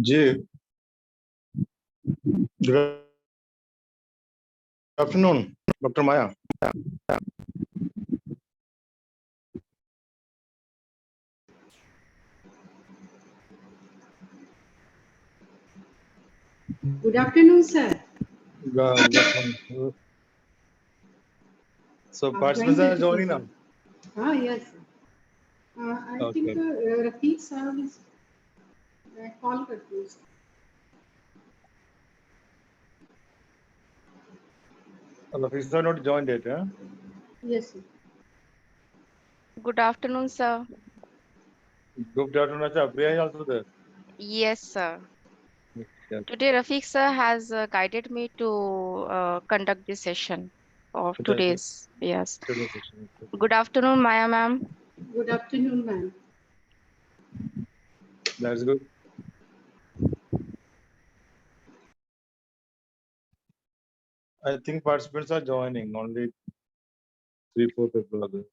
Ji, good afternoon, Dr. Maya. Good afternoon, sir. Good afternoon. So participants are joining now. Yes. I think Okay. Rafiq Saab is call confused. Officers are not joined yet, huh? Yes, sir. Good afternoon, sir. Good afternoon, Acha. Priya is also there. Yes, sir. Yes. Today, Rafiq sir has guided me to conduct this session of today's. Yes. Today's session. Good afternoon, Maya ma'am. Good afternoon, ma'am. That's good. I think participants are joining. Only 3-4 people are there.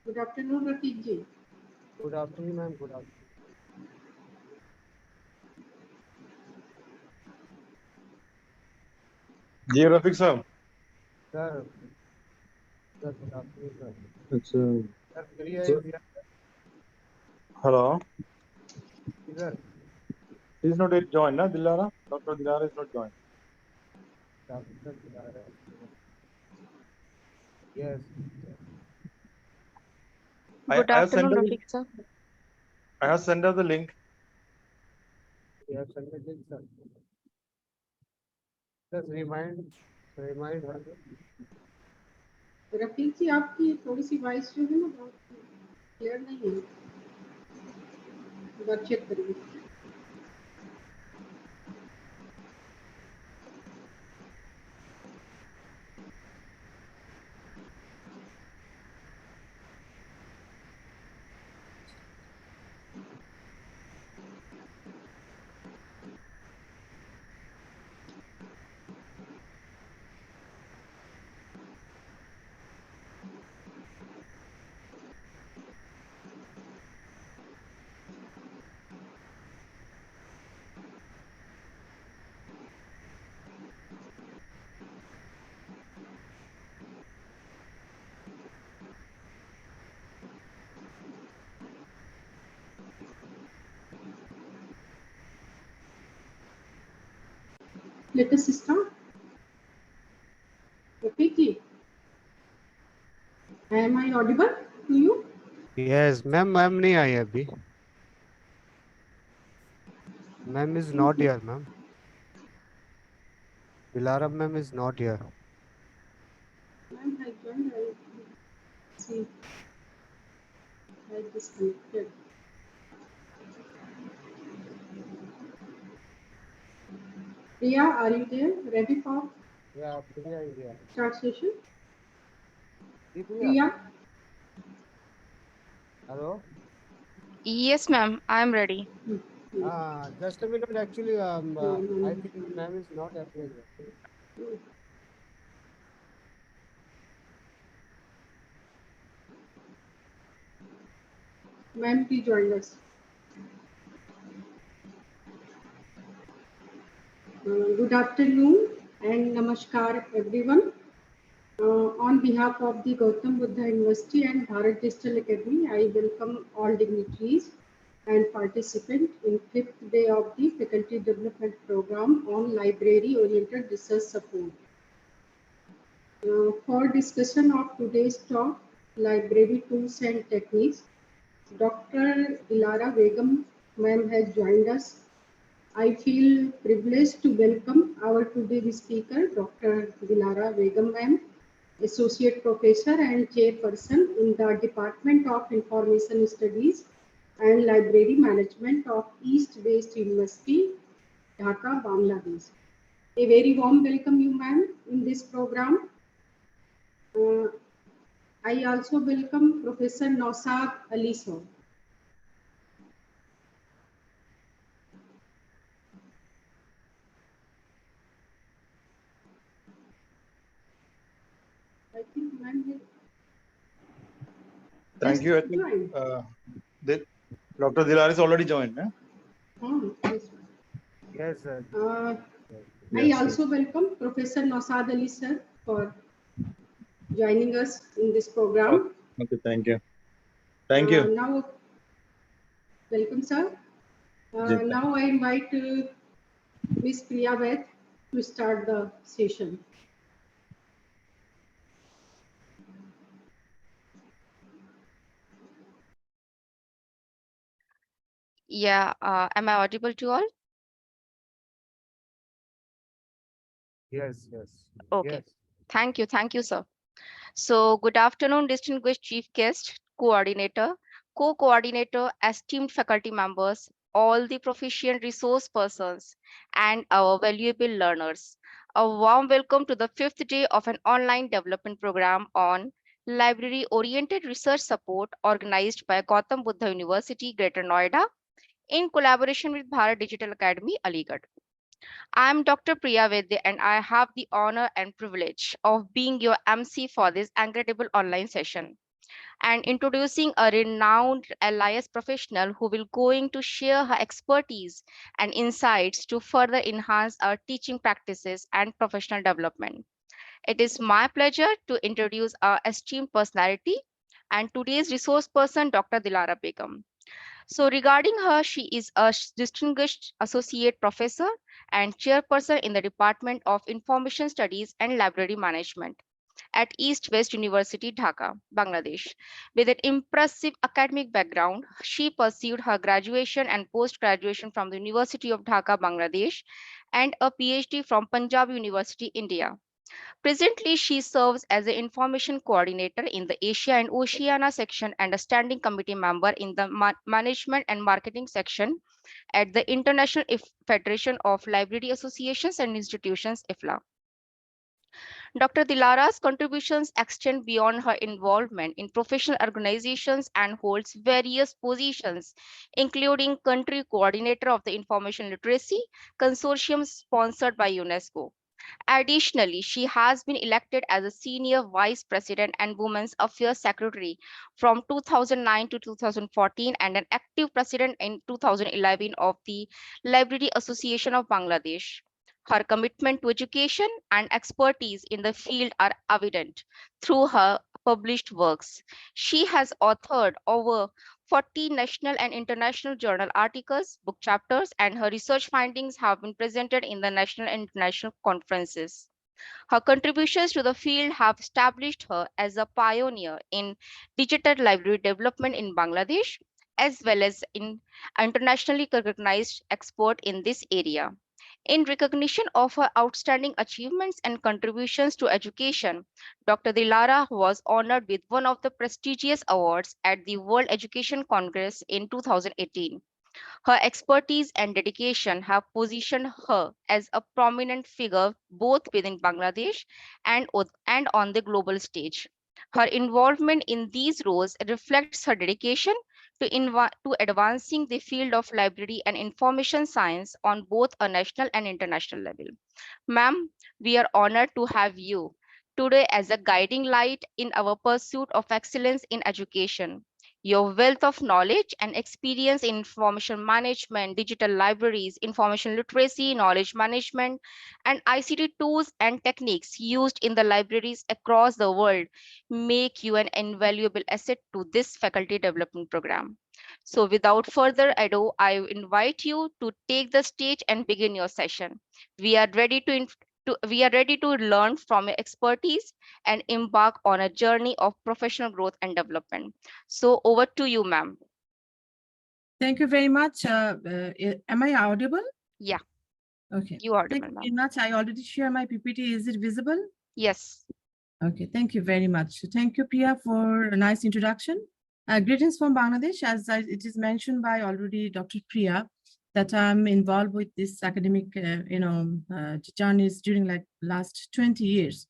Good afternoon, Rafiq ji. Good afternoon, ma'am. Good afternoon. जी रफीक साहब. Sir, good afternoon, sir. अच्छा. Sir, Priya So- is here. Hello. Sir, He's not yet joined, na? Dilara? Dr. Dilara is not joined. Dr. Dilara. Yes. Good I have sent afternoon, her, Rafiq sir. I have sent her the link. We have submitted, sir. Just remind her. Rafiq जी आपकी थोड़ी सी voice जो है ना बहुत clear नहीं है. एक बार check करिए. Let us start. Okay, Ki. Am I audible to you? Yes, ma'am नहीं आई अभी. Ma'am is not here, ma'am. Dilara ma'am is not here. Ma'am has joined. I see. I disconnected. Priya, are you there? Ready for Yeah, Priya is here. start session? Priya. Priya, Hello. Yes, ma'am. I'm ready. Just a minute. Actually, No. I think ma'am is not available. Ma'am, please join us. Good afternoon and namaskar everyone. On behalf of the Gautam Buddha University and Bharat Digital Academy, I welcome all dignitaries and participants in fifth day of the Faculty Development Program on Library-Oriented Research Support. For discussion of today's talk, Library Tools and Techniques, Dr. Dilara Begum ma'am has joined us. I feel privileged to welcome our today's speaker, Dr. Dilara Begum ma'am, Associate Professor and Chairperson in the Department of Information Studies and Library Management of East West University, Dhaka, Bangladesh. A very warm welcome you ma'am in this program. I also welcome Professor Nausab Ali sir. I think ma'am has Thank you. I think joined. Dr. Dilara is already joined. Eh? Yes, ma'am. Yes, sir. I Yes, also welcome Professor Nausab Ali sir for joining us in this program. Okay, thank you. Thank you. Now, welcome sir. Yes, Now I invite Ms. Priya Beth to start the session. Yeah. Am I audible to all? Yes, yes. Okay. Yes. Thank you, sir. So, good afternoon, distinguished chief guest, coordinator, co-coordinator, esteemed faculty members, all the proficient resource persons, and our valuable learners. A warm welcome to the fifth day of an online development program on library-oriented research support organized by Gautam Buddha University, Greater Noida, in collaboration with Bharat Digital Academy, Aligarh. I'm Dr. Priya Vedya, and I have the honor and privilege of being your MC for this incredible online session and introducing a renowned LIS professional who will going to share her expertise and insights to further enhance our teaching practices and professional development. It is my pleasure to introduce our esteemed personality and today's resource person, Dr. Dilara Begum. So regarding her, she is a distinguished associate professor and chairperson in the Department of Information Studies and Library Management at East West University, Dhaka, Bangladesh. With an impressive academic background, she pursued her graduation and post-graduation from the University of Dhaka, Bangladesh, and a PhD from Punjab University, India. Presently, she serves as an information coordinator in the Asia and Oceania section and a standing committee member in the management and marketing section at the International Federation of Library Associations and Institutions, IFLA. Dr. Dilara's contributions extend beyond her involvement in professional organizations and holds various positions, including country coordinator of the Information Literacy Consortium sponsored by UNESCO. Additionally, she has been elected as a senior vice president and women's affairs secretary from 2009 to 2014 and an active president in 2011 of the Library Association of Bangladesh. Her commitment to education and expertise in the field are evident through her published works. She has authored over 40 national and international journal articles, book chapters, and her research findings have been presented in the national and international conferences. Her contributions to the field have established her as a pioneer in digital library development in Bangladesh, as well as an internationally recognized expert in this area. In recognition of her outstanding achievements and contributions to education, Dr. Dilara was honored with one of the prestigious awards at the World Education Congress in 2018. Her expertise and dedication have positioned her as a prominent figure both within Bangladesh and on the global stage. Her involvement in these roles reflects her dedication to advancing the field of library and information science on both a national and international level. Ma'am, we are honored to have you today as a guiding light in our pursuit of excellence in education. Your wealth of knowledge and experience in information management, digital libraries, information literacy, knowledge management, and ICT tools and techniques used in the libraries across the world make you an invaluable asset to this faculty development program. So without further ado, I invite you to take the stage and begin your session. We are ready to learn from your expertise and embark on a journey of professional growth and development. So over to you, ma'am. Thank you very much. Am I audible? Yeah, Okay. you are Thank audible, you ma'am. very much. I already share my PPT. Is it visible? Yes. Okay. Thank you very much. Thank you, Priya, for a nice introduction. Greetings from Bangladesh. It is mentioned by already Dr. Priya that I'm involved with this academic, journeys during like last 20 years.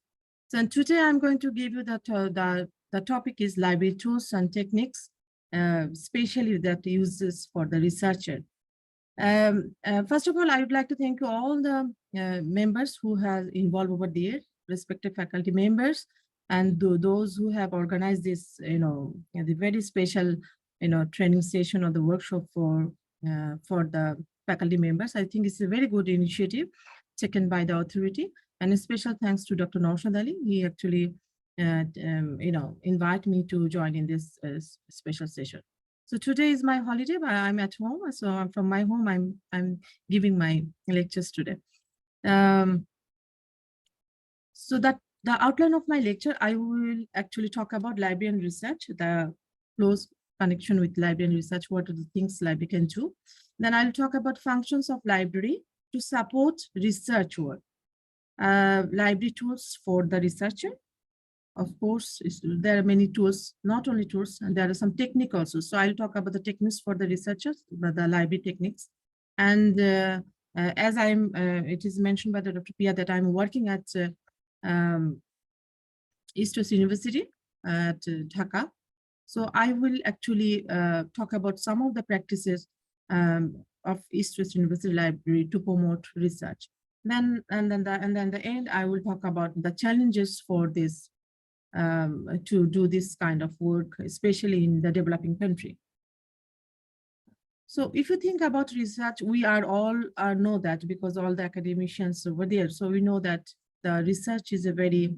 So today I'm going to give you the topic is library tools and techniques, especially that uses for the researcher. First of all, I would like to thank you all the members who have involved over there, respective faculty members, and those who have organized this, the very special, training session or the workshop for the faculty members. I think it's a very good initiative taken by the authority, and a special thanks to Dr. Naushad Ali. He actually, invite me to join in this special session. So today is my holiday, but I'm at home. So from my home, I'm giving my lectures today. So that the outline of my lecture, I will actually talk about librarian research, the close connection with librarian research, what are the things library can do. Then I'll talk about functions of library to support research work. Library tools for the researcher. Of course, there are many tools, not only tools, and there are some techniques also. So I'll talk about the techniques for the researchers, the library techniques. And as it is mentioned by the Dr. Pia that I'm working at East West University at Dhaka. So I will actually talk about some of the practices of East West University Library to promote research. Then the end, I will talk about the challenges for this to do this kind of work, especially in the developing country. So if you think about research, we are all know that because all the academicians over there. So we know that the research is a very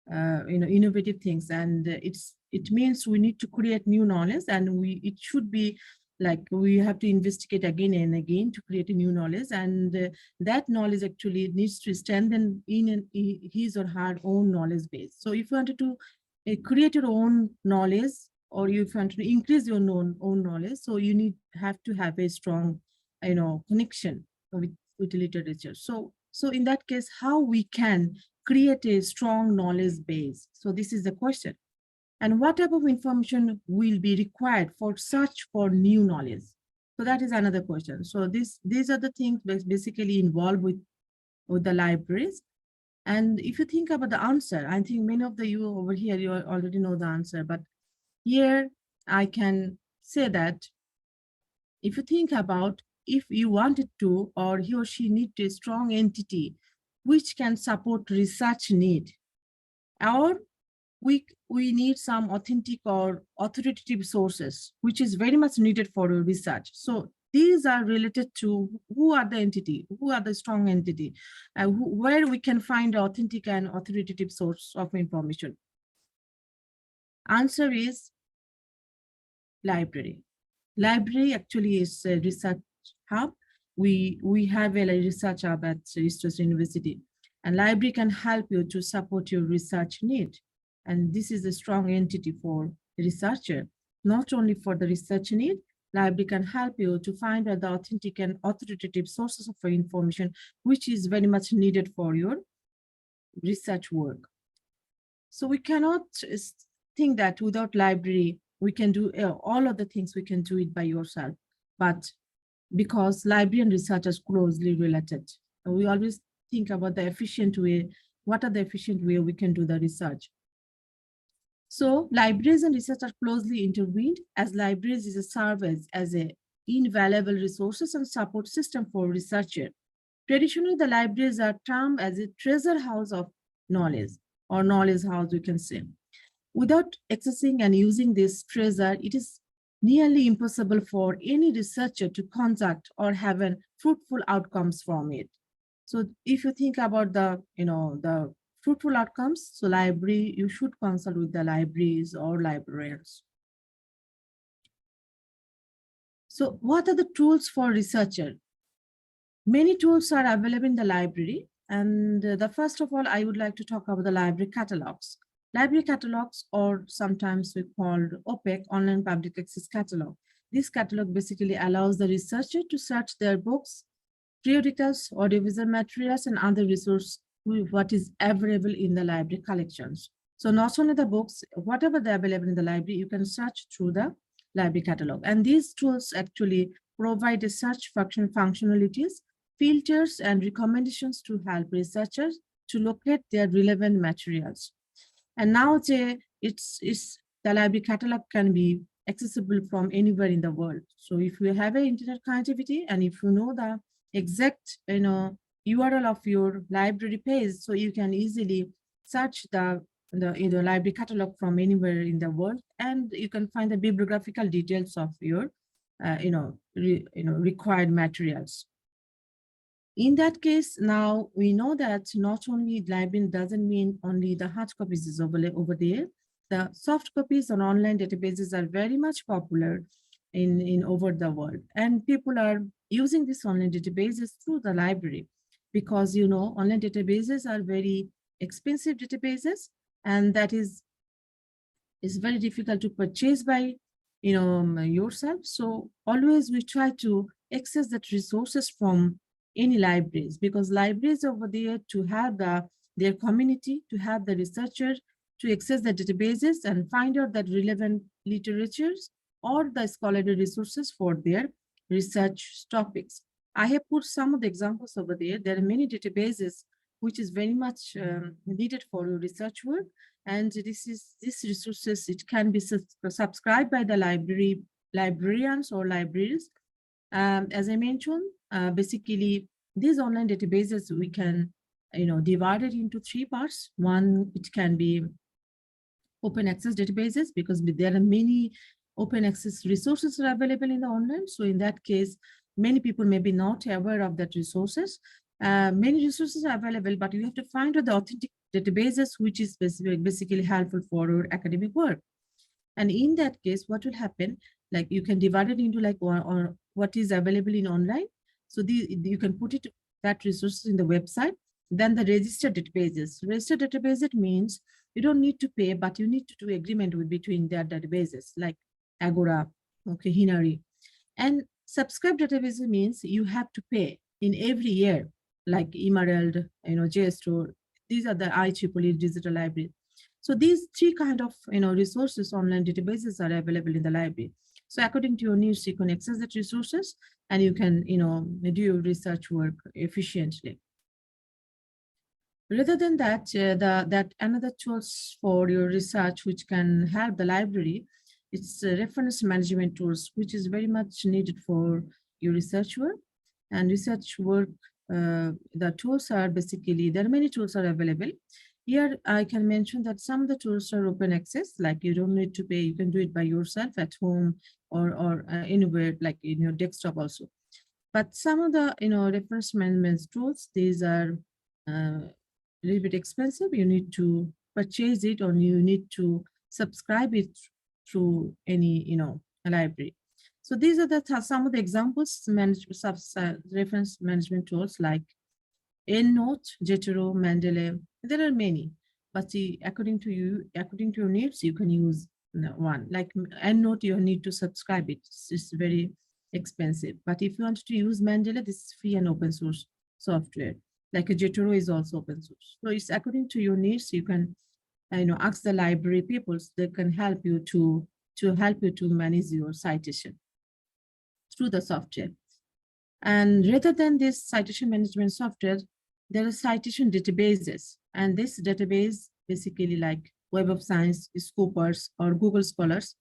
innovative things, and it means we need to create new knowledge, and it should be like we have to investigate again and again to create a new knowledge, and that knowledge actually needs to strengthen in his or her own knowledge base. So if you wanted to create your own knowledge, or if you want to increase your own knowledge, so you have to have a strong connection with literature. So in that case, how we can create a strong knowledge base? So this is the question. And what type of information will be required for search for new knowledge? So that is another question. So these are the things basically involved with the libraries. And if you think about the answer, I think many of you over here, you already know the answer, but here I can say that if you think about if you wanted to, or he or she need a strong entity which can support research need, or we need some authentic or authoritative sources, which is very much needed for research. So these are related to who are the entity, who are the strong entity, where we can find authentic and authoritative source of information. Answer is library. Library actually is a research hub. We have a research hub at East University, and library can help you to support your research need. And this is a strong entity for researcher, not only for the research need. Library can help you to find the authentic and authoritative sources of information, which is very much needed for your research work. So we cannot think that without library, we can do all of the things we can do it by yourself. But because library and research are closely related, and we always think about the efficient way, what are the efficient way we can do the research. So libraries and research are closely intertwined, as libraries is a service as a invaluable resources and support system for researcher. Traditionally, the libraries are termed as a treasure house of knowledge, or knowledge house, we can say. Without accessing and using this treasure, it is nearly impossible for any researcher to conduct or have a fruitful outcomes from it. So if you think about the fruitful outcomes, so library, you should consult with the libraries or librarians. So what are the tools for researcher? Many tools are available in the library. And the first of all, I would like to talk about the library catalogs. Library catalogs, or sometimes we called OPEC, online public access catalog. This catalog basically allows the researcher to search their books, periodicals, audiovisual materials, and other resources what is available in the library collections. So not only the books, whatever they're available in the library, you can search through the library catalog. And these tools actually provide a search function functionalities, filters, and recommendations to help researchers to locate their relevant materials. And now the library catalog can be accessible from anywhere in the world. So if you have an internet connectivity and if you know the exact URL of your library page, so you can easily search the library catalog from anywhere in the world, and you can find the bibliographical details of your required materials. In that case, now we know that not only library doesn't mean only the hard copies is over there. The soft copies on online databases are very much popular in over the world, and people are using these online databases through the library because online databases are very expensive databases, and that is very difficult to purchase by yourself. So always we try to access that resources from any libraries, because libraries over there to have their community, to have the researchers to access the databases and find out that relevant literatures or the scholarly resources for their research topics. I have put some of the examples over there. There are many databases which is very much needed for your research work, and these resources, it can be subscribed by the librarians or libraries. As I mentioned, basically these online databases, we can divide it into three parts. One, it can be open access databases, because there are many open access resources are available in the online. So in that case, many people may be not aware of that resources. Many resources are available, but you have to find out the authentic databases, which is basically helpful for your academic work. And in that case, what will happen, like you can divide it into like or what is available in online. So you can put it that resources in the website. Then the registered databases. Registered database, it means you don't need to pay, but you need to do agreement between their databases like Agora, okay, Hinari. And subscribed databases means you have to pay in every year, like Emerald, JSTOR. These are the IEEE digital library. So these three kind of resources, online databases, are available in the library. So according to your needs, you can access the resources and you can do your research work efficiently. Rather than that, that another tools for your research which can help the library, it's reference management tools, which is very much needed for your research work. And research work, the tools are basically, there are many tools are available. Here, I can mention that some of the tools are open access, like you don't need to pay, you can do it by yourself at home or anywhere, like in your desktop also. But some of the reference management tools, these are a little bit expensive. You need to purchase it, or you need to subscribe it through any library. So these are some of the examples, reference management tools like EndNote, Jetro, Mendeley. There are many, but according to you, according to your needs, you can use one. Like EndNote, you need to subscribe it. It's very expensive. But if you want to use Mendeley, this is free and open source software. Like a Jetro is also open source. So it's according to your needs. You can, ask the library people. They can help you to manage your citation through the software. And rather than this citation management software, there are citation databases. And this database basically like Web of Science, Scopers, or Google Scholars.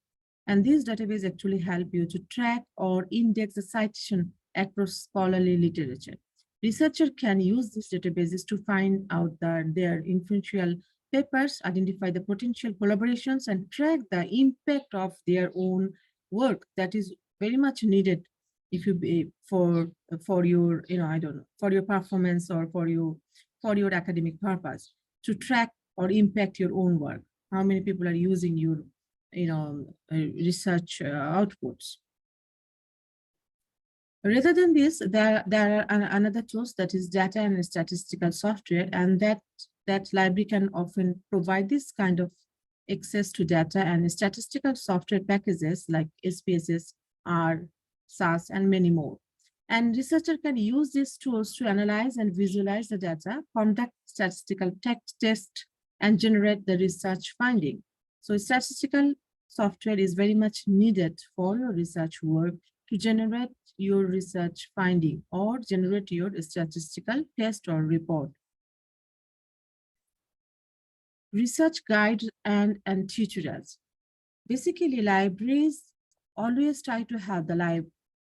And these databases actually help you to track or index the citation across scholarly literature. Researchers can use these databases to find out their influential papers, identify the potential collaborations, and track the impact of their own work. That is very much needed if you be for your for your performance or for your academic purpose, to track or impact your own work. How many people are using your research outputs? Rather than this, there are another tools, that is data and statistical software, and that library can often provide this kind of access to data and statistical software packages like SPSS, R, SAS, and many more. And researchers can use these tools to analyze and visualize the data, conduct statistical tests, and generate the research finding. So statistical software is very much needed for your research work to generate your research finding or generate your statistical test or report. Research guides and tutorials. Basically, libraries always try to have the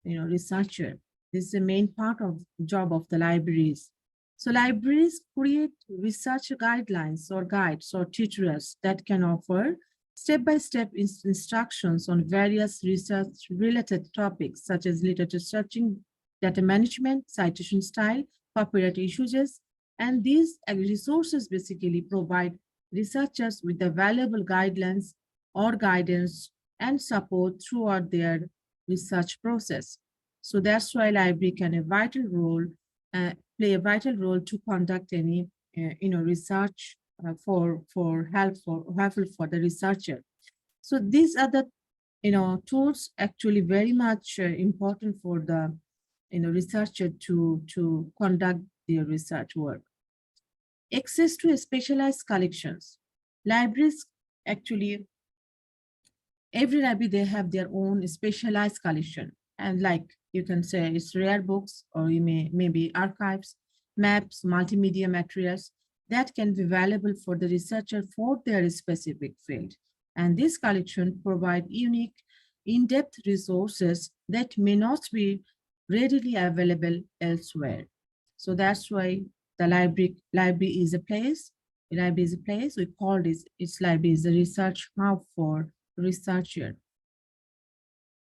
researcher. This is the main part of job of the libraries. So libraries create research guidelines or guides or tutorials that can offer step-by-step instructions on various research-related topics such as literature searching, data management, citation style, copyright issues, and these resources basically provide researchers with the valuable guidelines or guidance and support throughout their research process. So that's why library can play a vital role to conduct any research helpful for the researcher. So these are the tools actually very much important for the researcher to conduct their research work. Access to specialized collections. Libraries actually, every library, they have their own specialized collection. And like you can say it's rare books, or you maybe archives, maps, multimedia materials that can be valuable for the researcher for their specific field. And this collection provide unique, in-depth resources that may not be readily available elsewhere. So that's why the library is a place. Library is a place. We call its library is a research hub for researcher.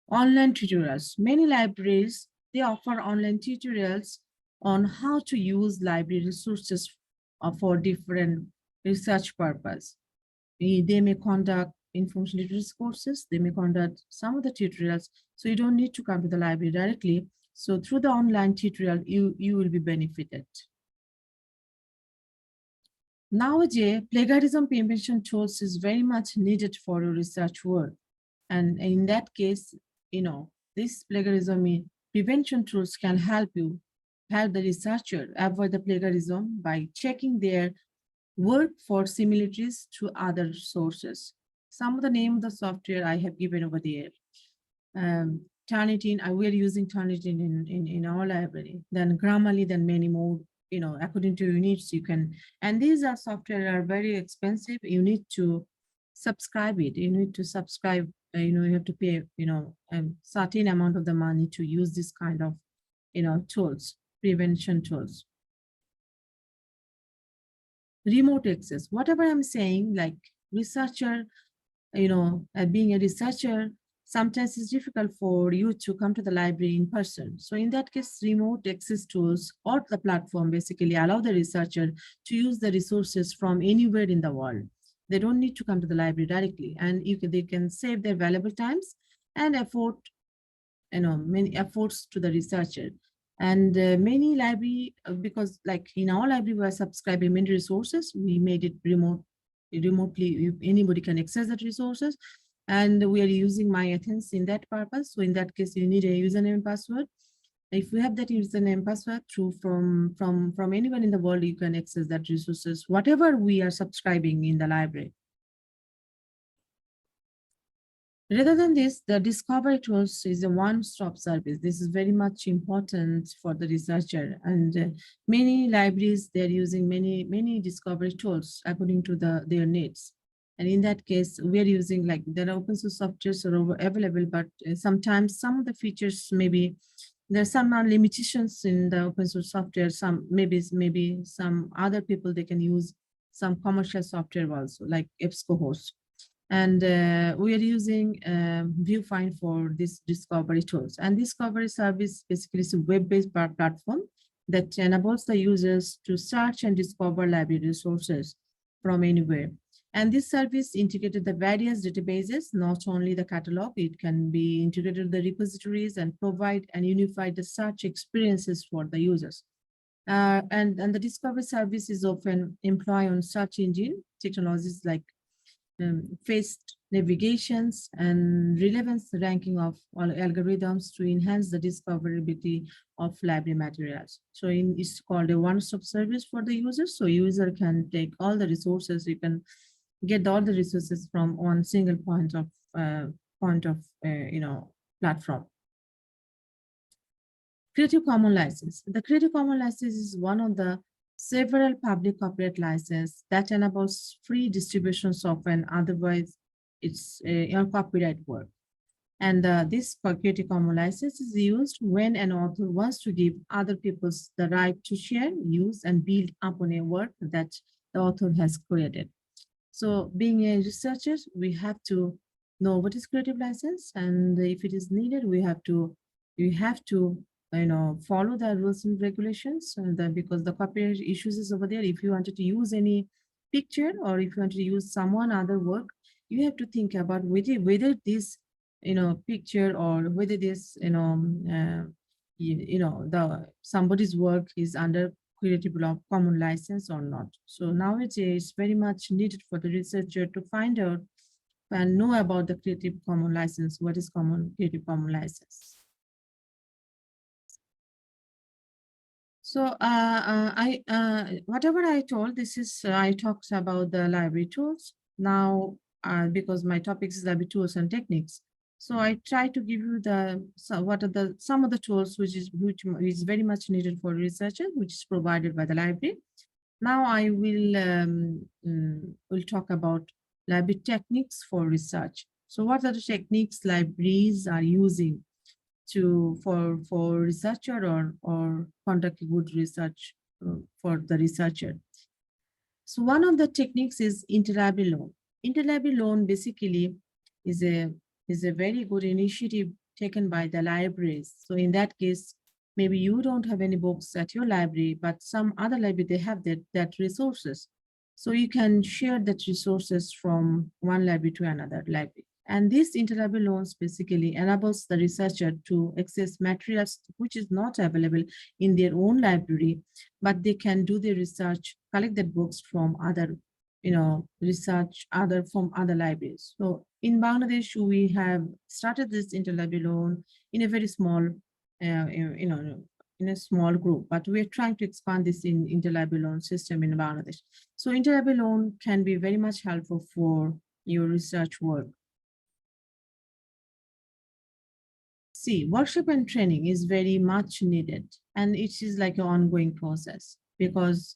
Online tutorials. Many libraries, they offer online tutorials on how to use library resources for different research purpose. They may conduct information literacy courses. They may conduct some of the tutorials. So you don't need to come to the library directly. So through the online tutorial, you will be benefited. Nowadays, plagiarism prevention tools is very much needed for your research work. And in that case, this plagiarism prevention tools can help the researcher avoid the plagiarism by checking their work for similarities to other sources. Some of the name of the software I have given over there. Turnitin, we're using Turnitin in our library, then Grammarly, then many more, according to your needs, you can, and these are software are very expensive. You need to subscribe it. You need to subscribe, you have to pay, a certain amount of the money to use this kind of, tools, prevention tools. Remote access, whatever I'm saying, like researcher, being a researcher, sometimes it's difficult for you to come to the library in person. So in that case, remote access tools or the platform basically allow the researcher to use the resources from anywhere in the world. They don't need to come to the library directly, and they can save their valuable times and effort many efforts to the researcher. And many library, because like in our library, we are subscribing many resources. We made it remotely, anybody can access that resources. And we are using My Athens in that purpose. So in that case, you need a username and password. If you have that username and password through from anyone in the world, you can access that resources, whatever we are subscribing in the library. Rather than this, the discovery tools is a one-stop service. This is very much important for the researcher, and many libraries, they're using many discovery tools according to their needs. And in that case, we are using, like, there are open source softwares are available, but sometimes some of the features, maybe there are some limitations in the open source software. Some maybe some other people, they can use some commercial software also, like EBSCO. And we are using Viewfind for this discovery tools. And discovery service basically is a web-based platform that enables the users to search and discover library resources from anywhere. And this service integrated the various databases, not only the catalog, it can be integrated the repositories and provide and unify the search experiences for the users. And the discovery service is often employ on search engine technologies like faced navigations and relevance ranking of all algorithms to enhance the discoverability of library materials. So it's called a one-stop service for the user. So user can take all the resources, you can get all the resources from one single point of platform. Creative Commons license. The Creative Commons license is one of the several public copyright licenses that enables free distributions of an otherwise it's your copyright work. And this Creative Commons license is used when an author wants to give other people the right to share, use, and build upon a work that the author has created. So being a researcher, we have to know what is creative license, and if it is needed, we have to follow the rules and regulations, and because the copyright issues is over there. If you wanted to use any picture or if you want to use someone other work, you have to think about whether this picture or whether this somebody's work is under Creative Commons license or not. So nowadays it's very much needed for the researcher to find out and know about the Creative Commons license. What is Creative Commons license? So whatever I told, this is I talked about the library tools. Now, because my topic is library tools and techniques, so I try to give you some of the tools which is very much needed for researchers, which is provided by the library. Now I will talk about library techniques for research. So what are the techniques libraries are using for researcher or conduct good research for the researcher? So one of the techniques is Interlib Loan. Interlib Loan basically is a very good initiative taken by the libraries. So in that case, maybe you don't have any books at your library, but some other library, they have that resources. So you can share that resources from one library to another library. And this Interlib Loans basically enables the researcher to access materials which is not available in their own library, but they can do their research, collect the books from other, from other libraries. So in Bangladesh, we have started this Interlib Loan in a very small, in a small group, but we're trying to expand this in Interlib Loan system in Bangladesh. So Interlib Loan can be very much helpful for your research work. See, workshop and training is very much needed, and it is like an ongoing process, because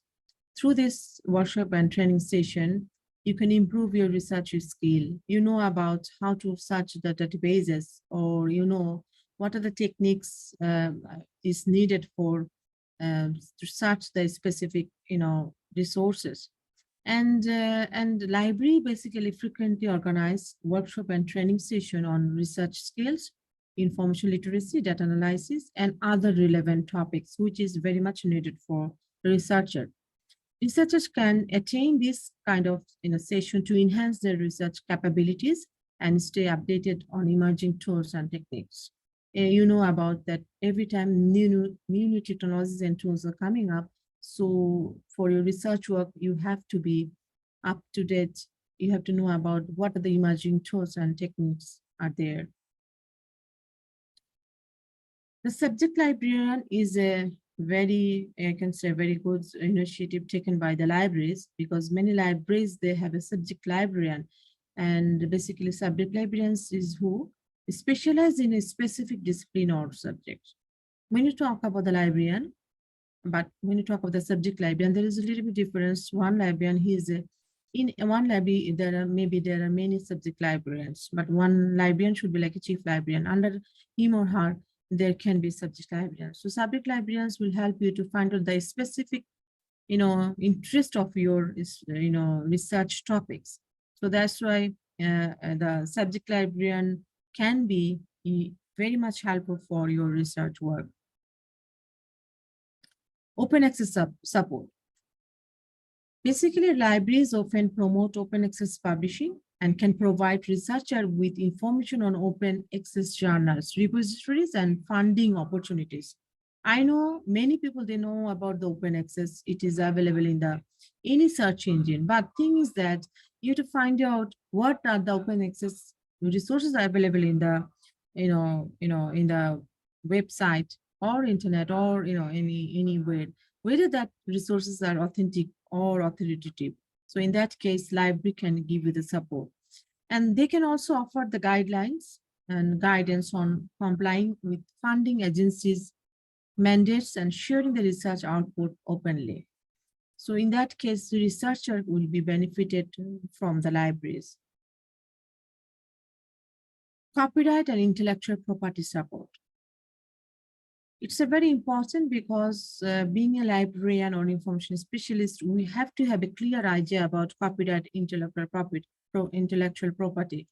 through this workshop and training session, you can improve your research skill. You know about how to search the databases, or what are the techniques is needed for to search the specific resources. And library basically frequently organize workshop and training session on research skills, information literacy, data analysis, and other relevant topics, which is very much needed for the researcher. Researchers can attain this kind of session to enhance their research capabilities and stay updated on emerging tools and techniques. you know about that every time new technologies and tools are coming up. So for your research work, you have to be up to date. You have to know about what are the emerging tools and techniques are there. The subject librarian is a very, I can say, very good initiative taken by the libraries, because many libraries, they have a subject librarian. And basically subject librarians is who specialize in a specific discipline or subject. When you talk about the librarian, but when you talk about the subject librarian, there is a little bit difference. One librarian, he is a, in one library, there are many subject librarians, but one librarian should be like a chief librarian. Under him or her, there can be subject librarians. So subject librarians will help you to find out the specific, interest of your, research topics. So that's why the subject librarian can be very much helpful for your research work. Open access support. Basically, libraries often promote open access publishing and can provide researchers with information on open access journals, repositories, and funding opportunities. I know many people, they know about the open access. It is available in the any search engine, but thing is that you have to find out what are the open access resources available in the, in the website or internet or, anywhere, whether that resources are authentic or authoritative. So in that case, library can give you the support. And they can also offer the guidelines and guidance on complying with funding agencies' mandates and sharing the research output openly. So in that case, the researcher will be benefited from the libraries. Copyright and intellectual property support. It's a very important because being a librarian or information specialist, we have to have a clear idea about copyright, intellectual property.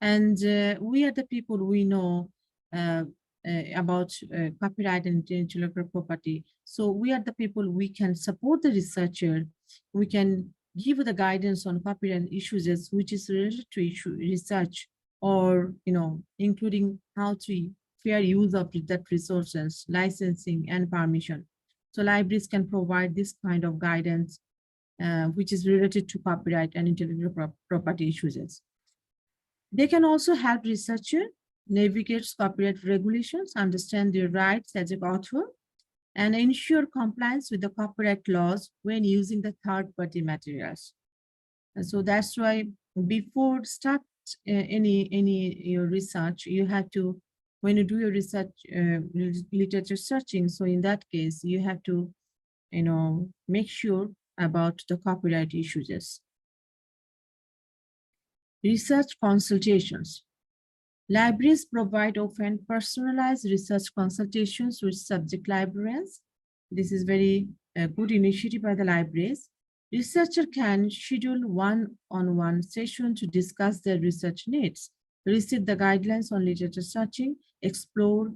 And we are the people we know about copyright and intellectual property. So we are the people we can support the researcher. We can give the guidance on copyright issues which is related to research, or including how to fair use of that resources, licensing, and permission. So libraries can provide this kind of guidance, which is related to copyright and intellectual property issues. They can also help researchers navigate copyright regulations, understand their rights as an author, and ensure compliance with the copyright laws when using the third-party materials. And so that's why before start any your research, you have to, when you do your research, literature searching, so in that case, you have to, make sure about the copyright issues. Research consultations. Libraries provide often personalized research consultations with subject librarians. This is very good initiative by the libraries. Researcher can schedule one-on-one session to discuss their research needs, receive the guidelines on literature searching, explore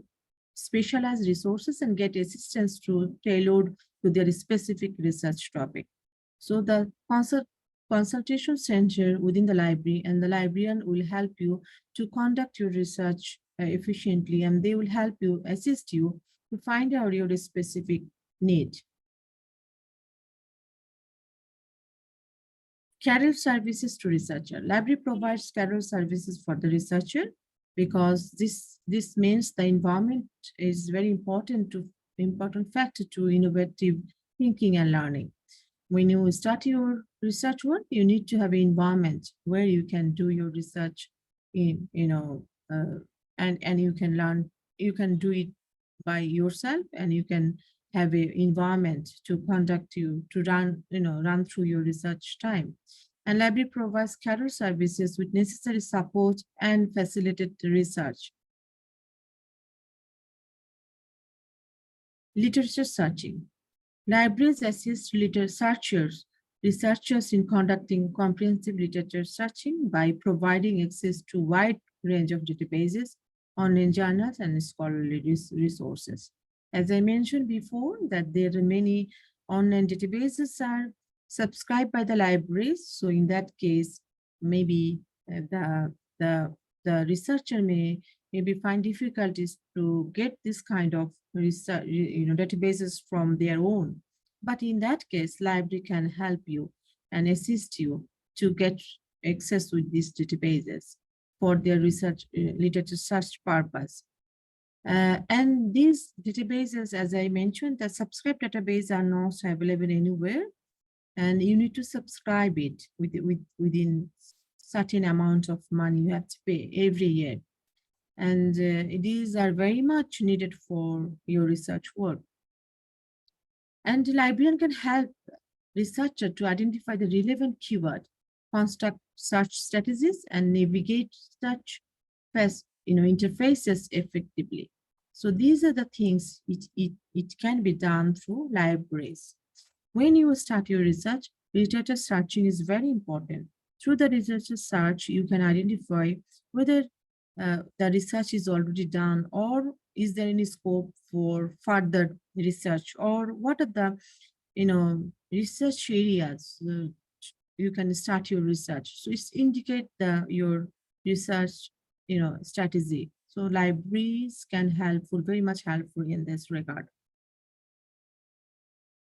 specialized resources, and get assistance tailored to their specific research topic. So the consultation center within the library, and the librarian will help you to conduct your research efficiently, and they will help you, assist you to find out your specific need. Career services to researcher. Library provides career services for the researcher, because this means the environment is very important factor to innovative thinking and learning. When you start your research work, you need to have an environment where you can do your research in, and you can learn, you can do it by yourself, and you can have an environment to conduct you, to run through your research time. And library provides career services with necessary support and facilitate research. Literature searching. Libraries assist researchers in conducting comprehensive literature searching by providing access to a wide range of databases, online journals, and scholarly resources. As I mentioned before, that there are many online databases are subscribed by the libraries. So in that case, maybe the researcher may, maybe find difficulties to get this kind of research, databases from their own. But in that case, library can help you and assist you to get access with these databases for their research, literature search purpose. And these databases, as I mentioned, the subscribed database are not available anywhere, and you need to subscribe it within certain amount of money you have to pay every year. And these are very much needed for your research work. And the librarian can help researcher to identify the relevant keyword, construct search strategies, and navigate such interfaces effectively. So these are the things it can be done through libraries. When you start your research, literature searching is very important. Through the literature search, you can identify whether the research is already done, or is there any scope for further research, or what are the research areas you can start your research. So it's indicate your research strategy. So libraries can very much helpful in this regard.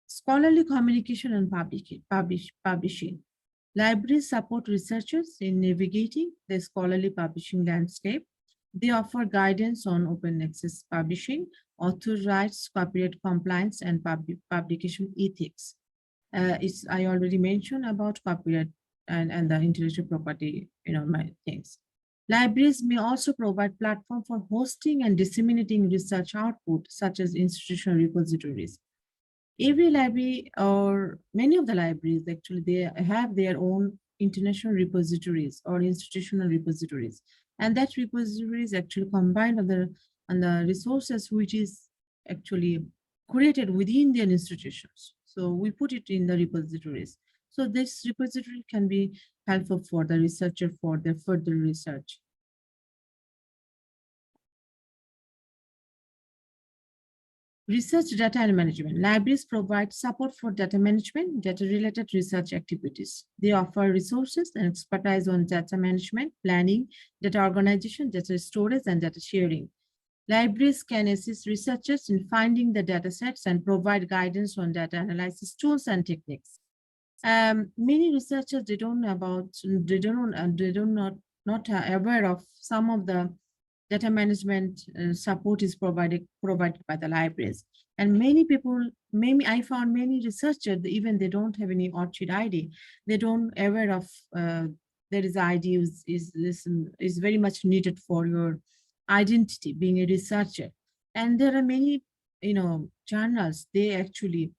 Scholarly communication and publishing. Libraries support researchers in navigating the scholarly publishing landscape. They offer guidance on open access publishing, author rights, copyright compliance, and publication ethics. I already mentioned about copyright and the intellectual property, my things. Libraries may also provide platform for hosting and disseminating research output, such as institutional repositories. Every library, or many of the libraries actually, they have their own international repositories or institutional repositories, and that repository is actually combined on the resources which is actually created within their institutions. So we put it in the repositories. So this repository can be helpful for the researcher for their further research. Research data and management. Libraries provide support for data management, data-related research activities. They offer resources and expertise on data management, planning, data organization, data storage, and data sharing. Libraries can assist researchers in finding the data sets and provide guidance on data analysis tools and techniques. Many researchers, they don't know about, not aware of some of the data management support is provided by the libraries. And many people, I found many researchers, even they don't have any ORCID ID, they don't aware of there is ID is very much needed for your identity, being a researcher. And there are many, journals, they actually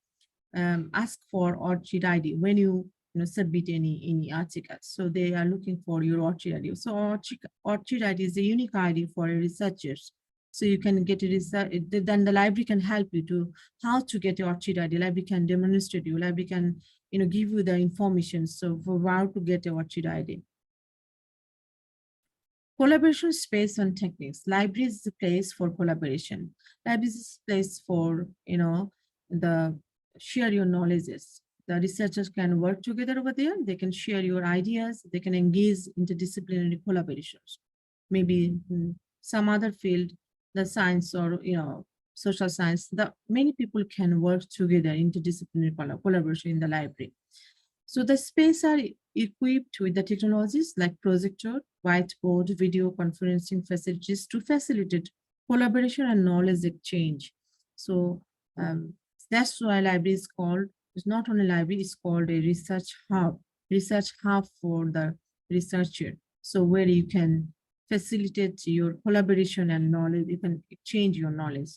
ask for ORCID ID when you submit any articles. So they are looking for your ORCID ID. So ORCID ID is a unique ID for researchers. So you can get a research, then the library can help you to how to get your ORCID ID. Library can demonstrate you, library can give you the information. So for how to get your ORCID ID. Collaboration space and techniques. Library is a place for collaboration. Library is a place for the share your knowledges. The researchers can work together over there. They can share your ideas. They can engage interdisciplinary collaborations. Maybe some other field, the science or social science. Many people can work together interdisciplinary collaboration in the library. So the space are equipped with the technologies like projector, whiteboard, video conferencing facilities to facilitate collaboration and knowledge exchange. So that's why library is called, it's not only library, it's called a research hub for the researcher. So where you can facilitate your collaboration and knowledge, you can exchange your knowledge.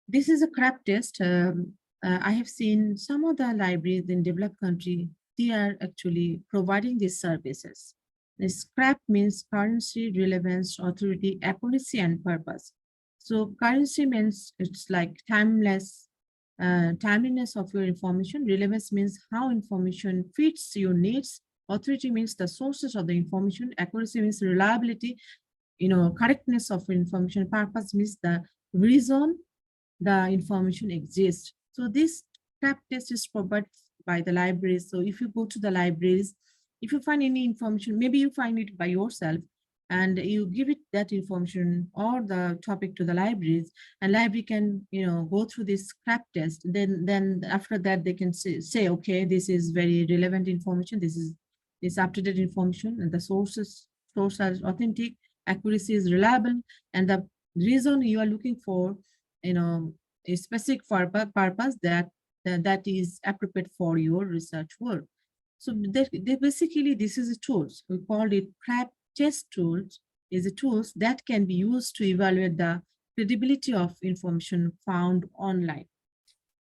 This is a CRAP test. I have seen some of the libraries in developed country, they are actually providing these services. This CRAP means currency, relevance, authority, accuracy, and purpose. So currency means it's like timeliness of your information. Relevance means how information fits your needs. Authority means the sources of the information. Accuracy means reliability, correctness of information. Purpose means the reason the information exists. So this CRAP test is provided by the libraries. So if you go to the libraries, if you find any information, maybe you find it by yourself and you give it that information or the topic to the libraries, and library can, go through this scrap test. Then after that, they can say, okay, this is very relevant information. This is up-to-date information, and the source are authentic, accuracy is reliable, and the reason you are looking for, a specific purpose that is appropriate for your research work. So they basically, this is a tools. We called it CRAP test tools, is a tools that can be used to evaluate the credibility of information found online.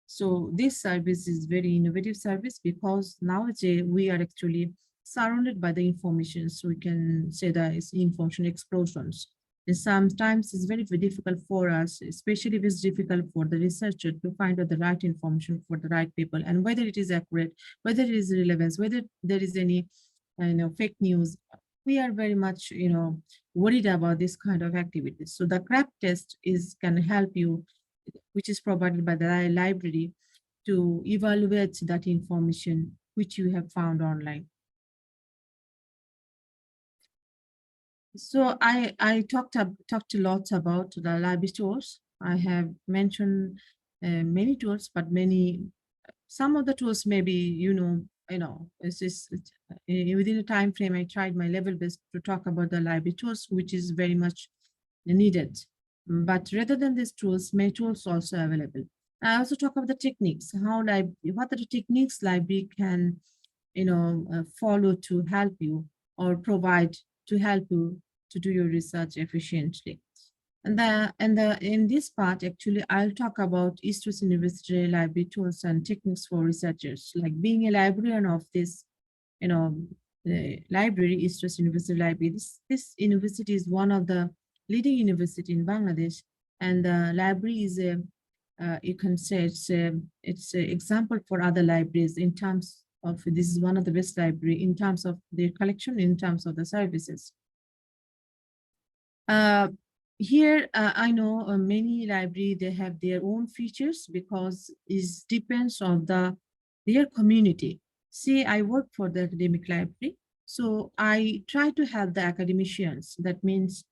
So this service is very innovative service because nowadays we are actually surrounded by the information. So we can say that it's information explosions. And sometimes it's very, very difficult for us, especially if it's difficult for the researcher to find out the right information for the right people, and whether it is accurate, whether it is relevant, whether there is any fake news. We are very much worried about this kind of activities. So the CRAP test can help you, which is provided by the library, to evaluate that information which you have found online. So I talked a lot about the library tools. I have mentioned many tools, but some of the tools maybe it's just within a time frame. I tried my level best to talk about the library tools, which is very much needed. But rather than these tools, many tools also available. I also talk about the techniques. What are the techniques library can follow to help you or provide to help you to do your research efficiently. And in this part, actually, I'll talk about East West University library tools and techniques for researchers. Like being a librarian of this, library, East West University Library. This university is one of the leading university in Bangladesh, and the library is you can say it's an example for other libraries in terms of, this is one of the best library in terms of their collection, in terms of the services. Here, I know many library, they have their own features because it depends on their community. See, I work for the academic library, so I try to help the academicians. That means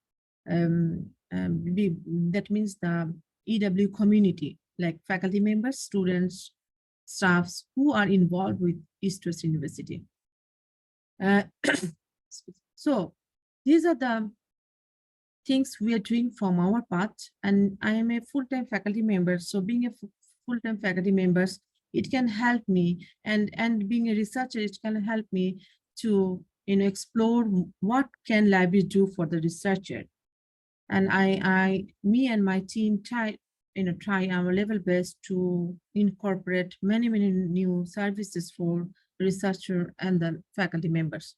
the EW community, like faculty members, students, staffs who are involved with East West University. So these are the things we are doing from our part, and I am a full-time faculty member. So being a full-time faculty member, it can help me, and being a researcher, it can help me to explore what can library do for the researcher. And me and my team try our level best to incorporate many new services for researcher and the faculty members.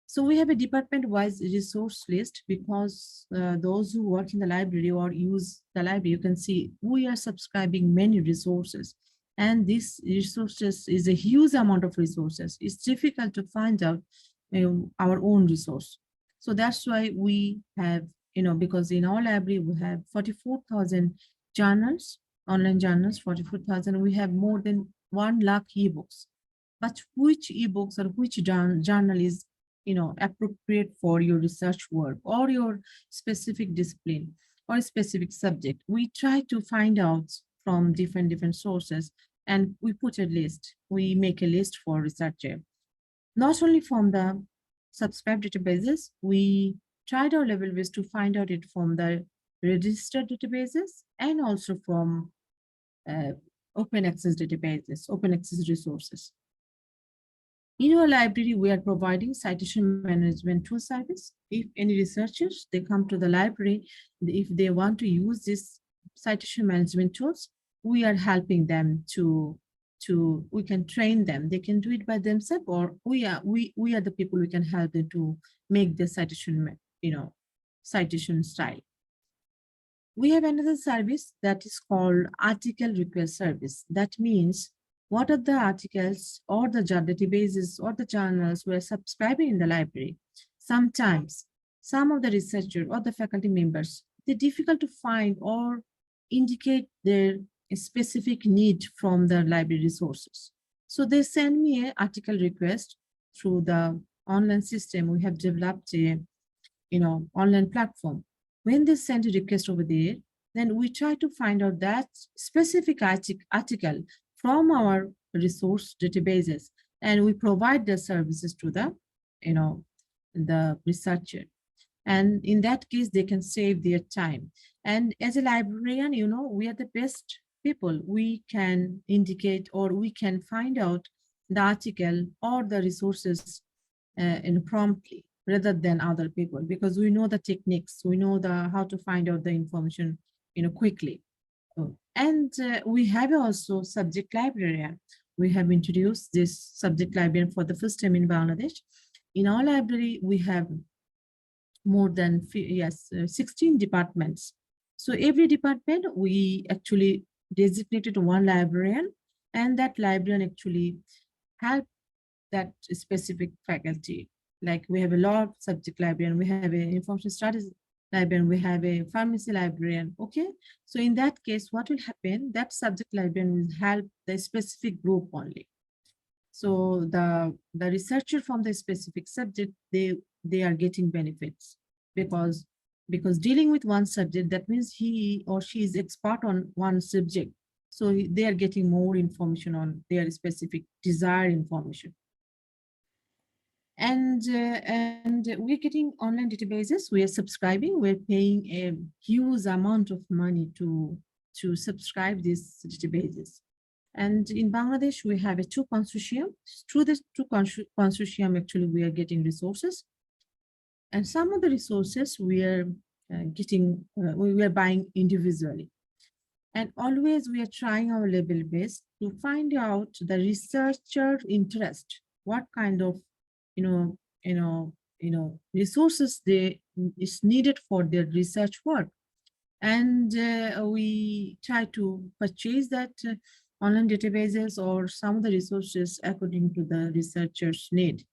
So we have a department-wise resource list because those who work in the library or use the library, you can see we are subscribing many resources. And these resources is a huge amount of resources. It's difficult to find out our own resource. So that's why we have, because in our library, we have 44,000 journals, online journals, 44,000. We have more than 1 lakh ebooks. But which ebooks or which journal is appropriate for your research work or your specific discipline or specific subject? We try to find out from different sources, and we put a list. We make a list for researcher. Not only from the subscribed databases, we tried our level best to find out it from the registered databases and also from open access databases, open access resources. In our library, we are providing citation management tool service. If any researchers, they come to the library, if they want to use this citation management tools, we are helping them we can train them. They can do it by themselves, or we are the people who can help them to make the citation, citation style. We have another service that is called article request service. That means what are the articles or the databases or the journals we are subscribing in the library. Sometimes some of the researchers or the faculty members, they're difficult to find or indicate their specific need from the library resources. So they send me an article request through the online system, we have developed a, online platform. When they send a request over there, then we try to find out that specific article from our resource databases, and we provide the services to the, the researcher. And in that case, they can save their time. And as a librarian, we are the best people. We can indicate, or we can find out the article or the resources promptly, rather than other people, because we know the techniques, we know how to find out the information, quickly. And we have also subject librarian. We have introduced this subject librarian for the first time in Bangladesh. In our library, we have more than 16 departments. So every department, we actually designated one librarian, and that librarian actually help that specific faculty. Like we have a law subject librarian, we have an information studies librarian, we have a pharmacy librarian. Okay, so in that case, what will happen? That subject librarian will help the specific group only. So the researcher from the specific subject, they are getting benefits, because dealing with one subject, that means he or she is expert on one subject. So they are getting more information on their specific desired information. And we're getting online databases. We are subscribing. We're paying a huge amount of money to subscribe these databases. And in Bangladesh, we have a 2 consortium. Through this 2 consortium, actually, we are getting resources. And some of the resources we are getting, we are buying individually. And always we are trying our level best to find out the researcher interest, what kind of, resources is needed for their research work. And we try to purchase that online databases or some of the resources according to the researcher's need.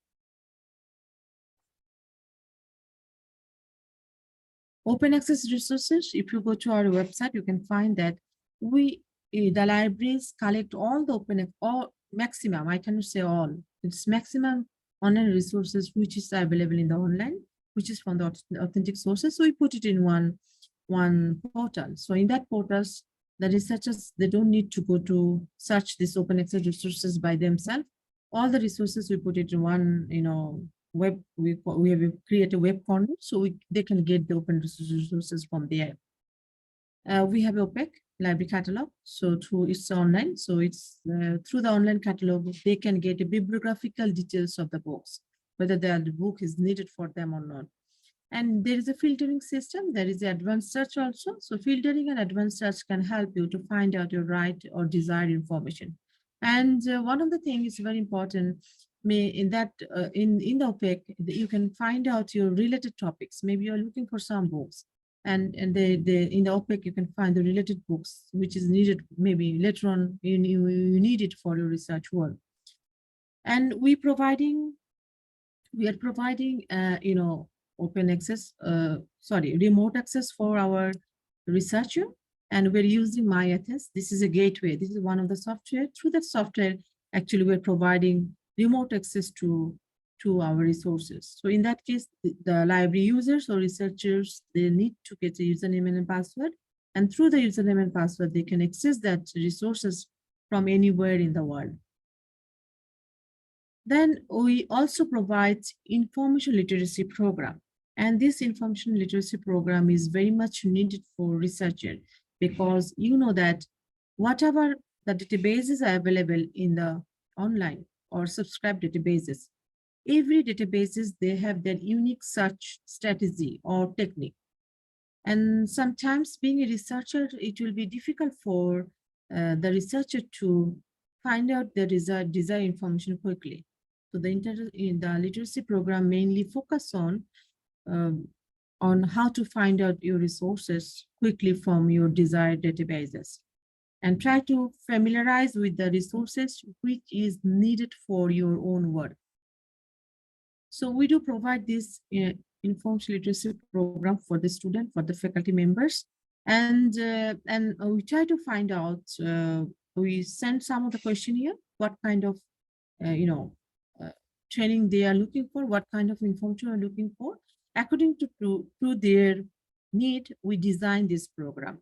Open access resources, if you go to our website, you can find that the libraries collect all the all maximum, I cannot say all, it's maximum online resources which is available in the online, which is from the authentic sources. So we put it in one portal. So in that portals, the researchers, they don't need to go to search this open access resources by themselves. All the resources, we put it in one, web, we have create a web corner, so they can get the open resources from there. We have OPEC library catalog, so it's online, so it's through the online catalog they can get a bibliographical details of the books, whether the book is needed for them or not. And there is a filtering system, there is the advanced search also. So filtering and advanced search can help you to find out your right or desired information. And one of the things is very important, in the OPEC, you can find out your related topics. Maybe you're looking for some books, and in the OPEC, you can find the related books, which is needed maybe later on, you need it for your research work. And we are providing, open access, remote access for our researcher. And we're using MyAthens. This is a gateway. This is one of the software. Through that software, actually, we're providing remote access to our resources. So in that case, the library users or researchers, they need to get a username and a password. And through the username and password, they can access that resources from anywhere in the world. Then we also provide information literacy program. And this information literacy program is very much needed for researchers, because you know that whatever the databases are available in the online or subscribed databases, every databases, they have their unique search strategy or technique. And sometimes being a researcher, it will be difficult for the researcher to find out the desired information quickly. So the literacy program mainly focus on how to find out your resources quickly from your desired databases, and try to familiarize with the resources which is needed for your own work. So we do provide this information literacy program for the student, for the faculty members, and we try to find out. We send some of the questionnaire, what kind of training they are looking for, what kind of information are looking for. According to their need, we design this program.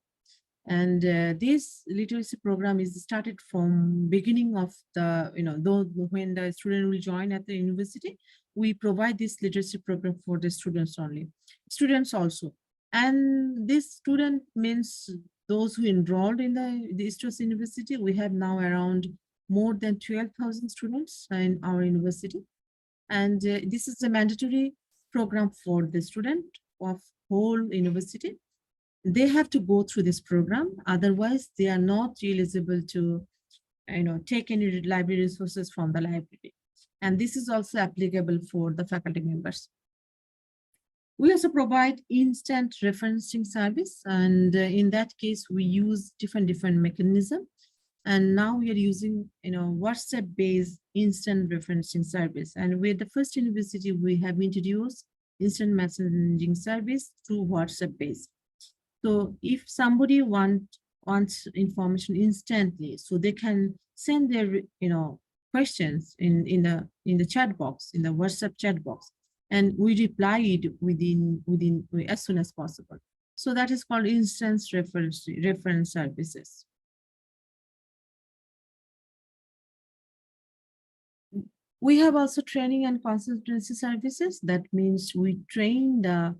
And this literacy program is started from beginning of the, though when the student will join at the university, we provide this literacy program for the students only, students also. And this student means those who enrolled in the East West University. We have now around more than 12,000 students in our university. And this is a mandatory program for the student of whole university. They have to go through this program, otherwise they are not eligible to take any library resources from the library. And this is also applicable for the faculty members. We also provide instant referencing service, and in that case we use different mechanism. And now we are using WhatsApp based instant referencing service, and we're the first university we have introduced instant messaging service through WhatsApp based. So if somebody wants information instantly, so they can send their questions in the chat box, in the WhatsApp chat box, and we reply it within as soon as possible. So that is called instant reference services. We have also training and consultancy services. That means we train the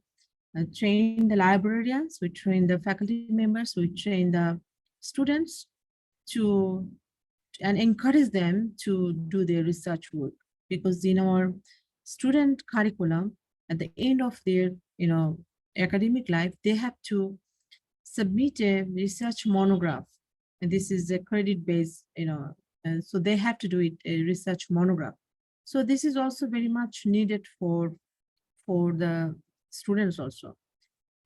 librarians, we train the faculty members, we train the students and encourage them to do their research work. Because in our student curriculum, at the end of their academic life, they have to submit a research monograph, and this is a credit based, so they have to do it, a research monograph. So this is also very much needed for the students also.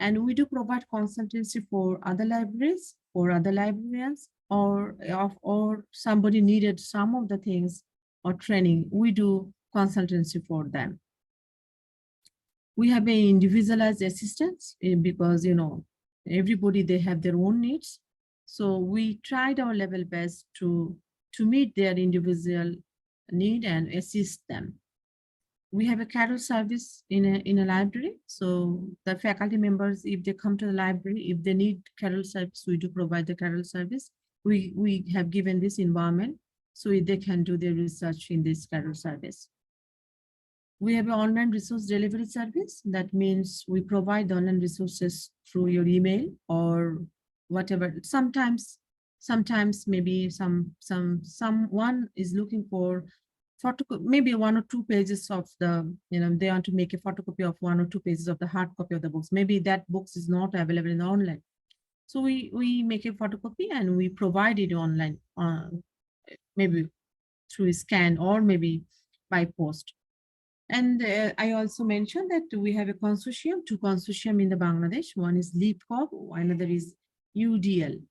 And we do provide consultancy for other libraries, for other librarians, or somebody needed some of the things or training, we do consultancy for them. We have an individualized assistance because everybody, they have their own needs. So we tried our level best to meet their individual need and assist them. We have a carol service in a library. So the faculty members, if they come to the library, if they need carol service, we do provide the carol service. We have given this environment so they can do their research in this carol service. We have an online resource delivery service. That means we provide the online resources through your email or whatever. Sometimes maybe someone is looking for maybe 1 or 2 pages of the, they want to make a photocopy of 1 or 2 pages of the hard copy of the books. Maybe that books is not available in online. So we make a photocopy and we provide it online, maybe through a scan or maybe by post. And I also mentioned that we have a consortium, 2 consortium in the Bangladesh. One is LeapCog, another is UDL,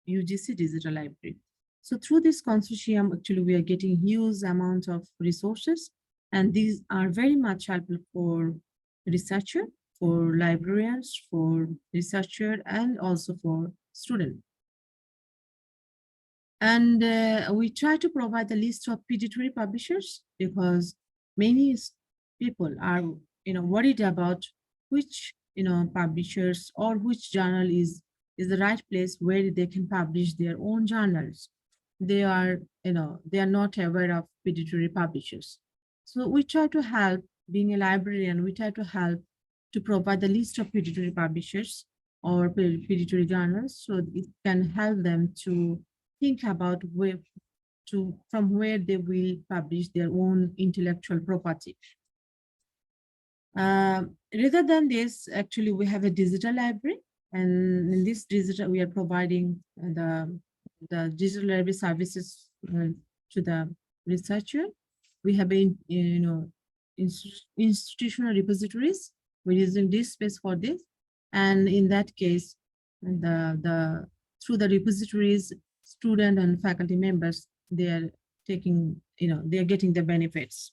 UGC Digital Library. So through this consortium, actually, we are getting huge amount of resources, and these are very much helpful for researcher, for librarians, for researcher, and also for student. And we try to provide the list of predatory publishers because many people are worried about which publishers or which journal is the right place where they can publish their own journals. They are not aware of predatory publishers. So we try to help, being a librarian, we try to help to provide the list of predatory publishers or predatory journals, so it can help them to think about from where they will publish their own intellectual property. Rather than this, actually, we have a digital library, and in this digital, we are providing the digital library services to the researcher. We have institutional repositories. We're using this space for this, and in that case, through the repositories, student and faculty members, they are taking, they are getting the benefits.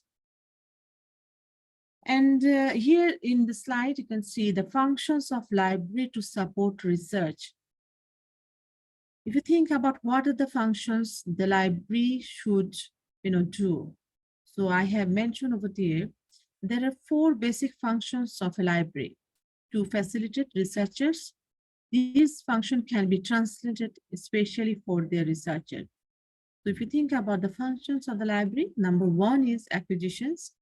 And here in the slide, you can see the functions of library to support research. If you think about what are the functions the library should do, So I have mentioned over there, there are 4 basic functions of a library to facilitate researchers. These functions can be translated especially for their researcher. So if you think about the functions of the library, number 1 is acquisitions,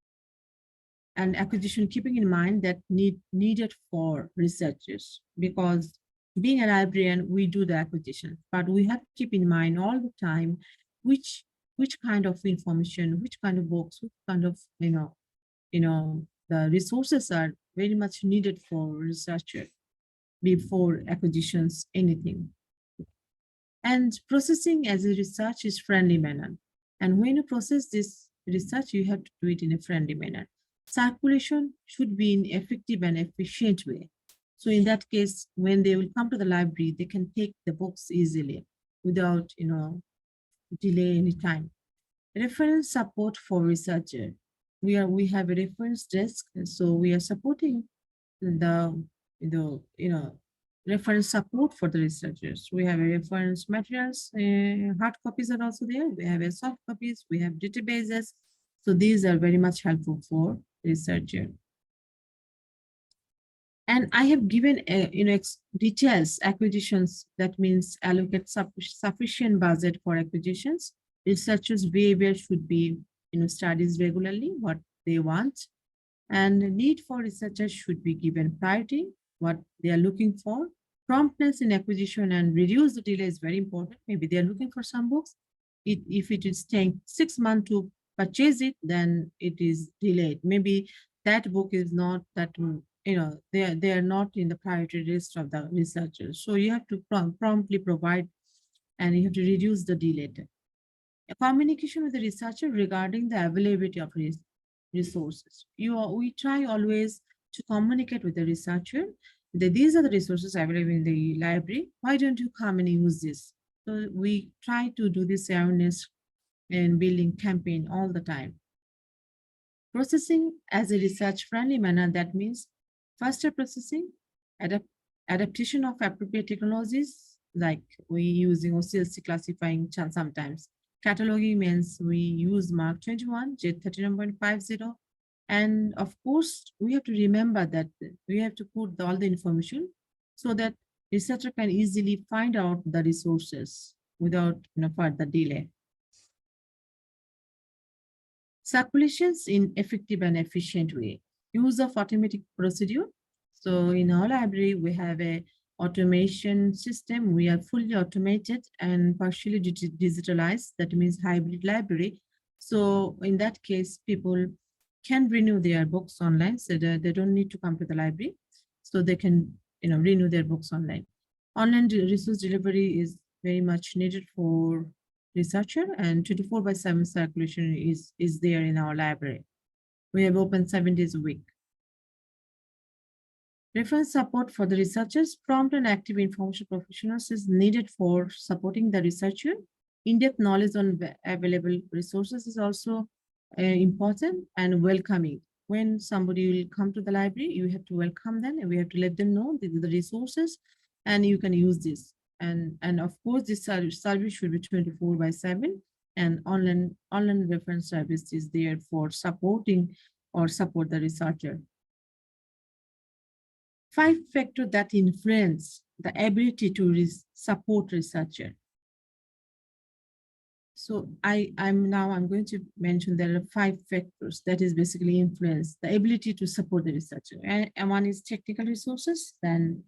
and acquisition keeping in mind that needed for researchers, because being a librarian, we do the acquisition, but we have to keep in mind all the time which kind of information, which kind of books, which kind of the resources are very much needed for researcher before acquisitions anything. And processing as a research is friendly manner. And when you process this research, you have to do it in a friendly manner. Circulation should be in effective and efficient way. So in that case, when they will come to the library, they can take the books easily without, delay any time. Reference support for researcher. We have a reference desk, so we are supporting the reference support for the researchers. We have a reference materials, hard copies are also there. We have a soft copies, we have databases. So these are very much helpful for researcher. And I have given details acquisitions. That means allocate sufficient budget for acquisitions. Researchers' behavior should be studies regularly what they want, and the need for researchers should be given priority what they are looking for. Promptness in acquisition and reduce the delay is very important. Maybe they are looking for some books. If it is taking 6 months to purchase it, then it is delayed. Maybe that book is not that, they are not in the priority list of the researchers. So you have to promptly provide, and you have to reduce the delay. A communication with the researcher regarding the availability of resources. We try always to communicate with the researcher that these are the resources available in the library. Why don't you come and use this? So we try to do this awareness and building campaign all the time. Processing as a research-friendly manner, that means faster processing, adaptation of appropriate technologies, like we using OCLC classifying sometimes. Cataloging means we use Mark 21, J39.50. And of course, we have to remember that we have to put all the information so that researcher can easily find out the resources without further delay. Circulations in effective and efficient way. Use of automatic procedure. So in our library, we have a automation system. We are fully automated and partially digitalized. That means hybrid library. So in that case, people can renew their books online, so that they don't need to come to the library. So they can renew their books online. Online resource delivery is very much needed for researcher, and 24/7 circulation is there in our library. We have open 7 days a week. Reference support for the researchers. Prompt and active information professionals is needed for supporting the researcher. In-depth knowledge on available resources is also important, and welcoming. When somebody will come to the library, you have to welcome them, and we have to let them know these are the resources and you can use this. And of course, this service should be 24/7, and online reference service is there for supporting or support the researcher. 5 factors that influence the ability to support researcher. So I'm going to mention there are 5 factors that is basically influence the ability to support the researcher. And one is technical resources, then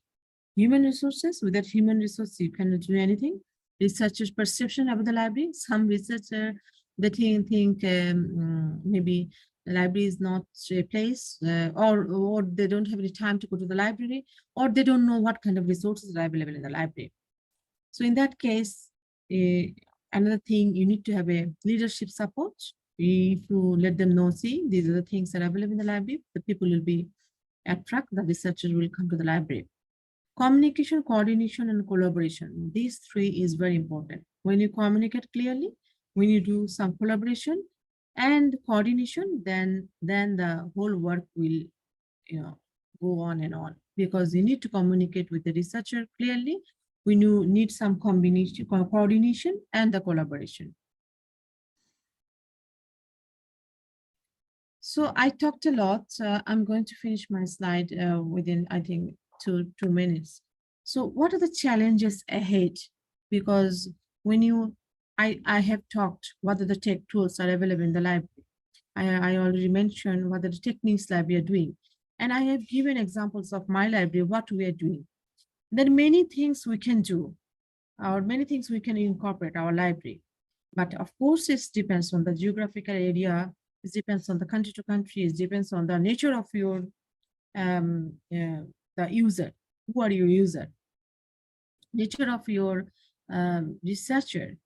human resources. Without human resources, you cannot do anything. Researchers' perception about the library. Some researchers, they think maybe the library is not a place, or they don't have any time to go to the library, or they don't know what kind of resources are available in the library. So in that case, another thing, you need to have a leadership support. If you let them know, see, these are the things that are available in the library, the people will be attracted, the researchers will come to the library. Communication, coordination, and collaboration. These 3 is very important. When you communicate clearly, when you do some collaboration and coordination, then the whole work will go on and on, because you need to communicate with the researcher clearly. We need some combination, coordination, and the collaboration. So I talked a lot. I'm going to finish my slide within, I think, two minutes. So what are the challenges ahead? Because when I have talked what are the tech tools are available in the library. I already mentioned what are the techniques that we are doing. And I have given examples of my library, what we are doing. There are many things we can do, or many things we can incorporate our library. But of course, it depends on the geographical area. It depends on the country to country. It depends on the nature of your the user. Who are your user? Nature of your researcher.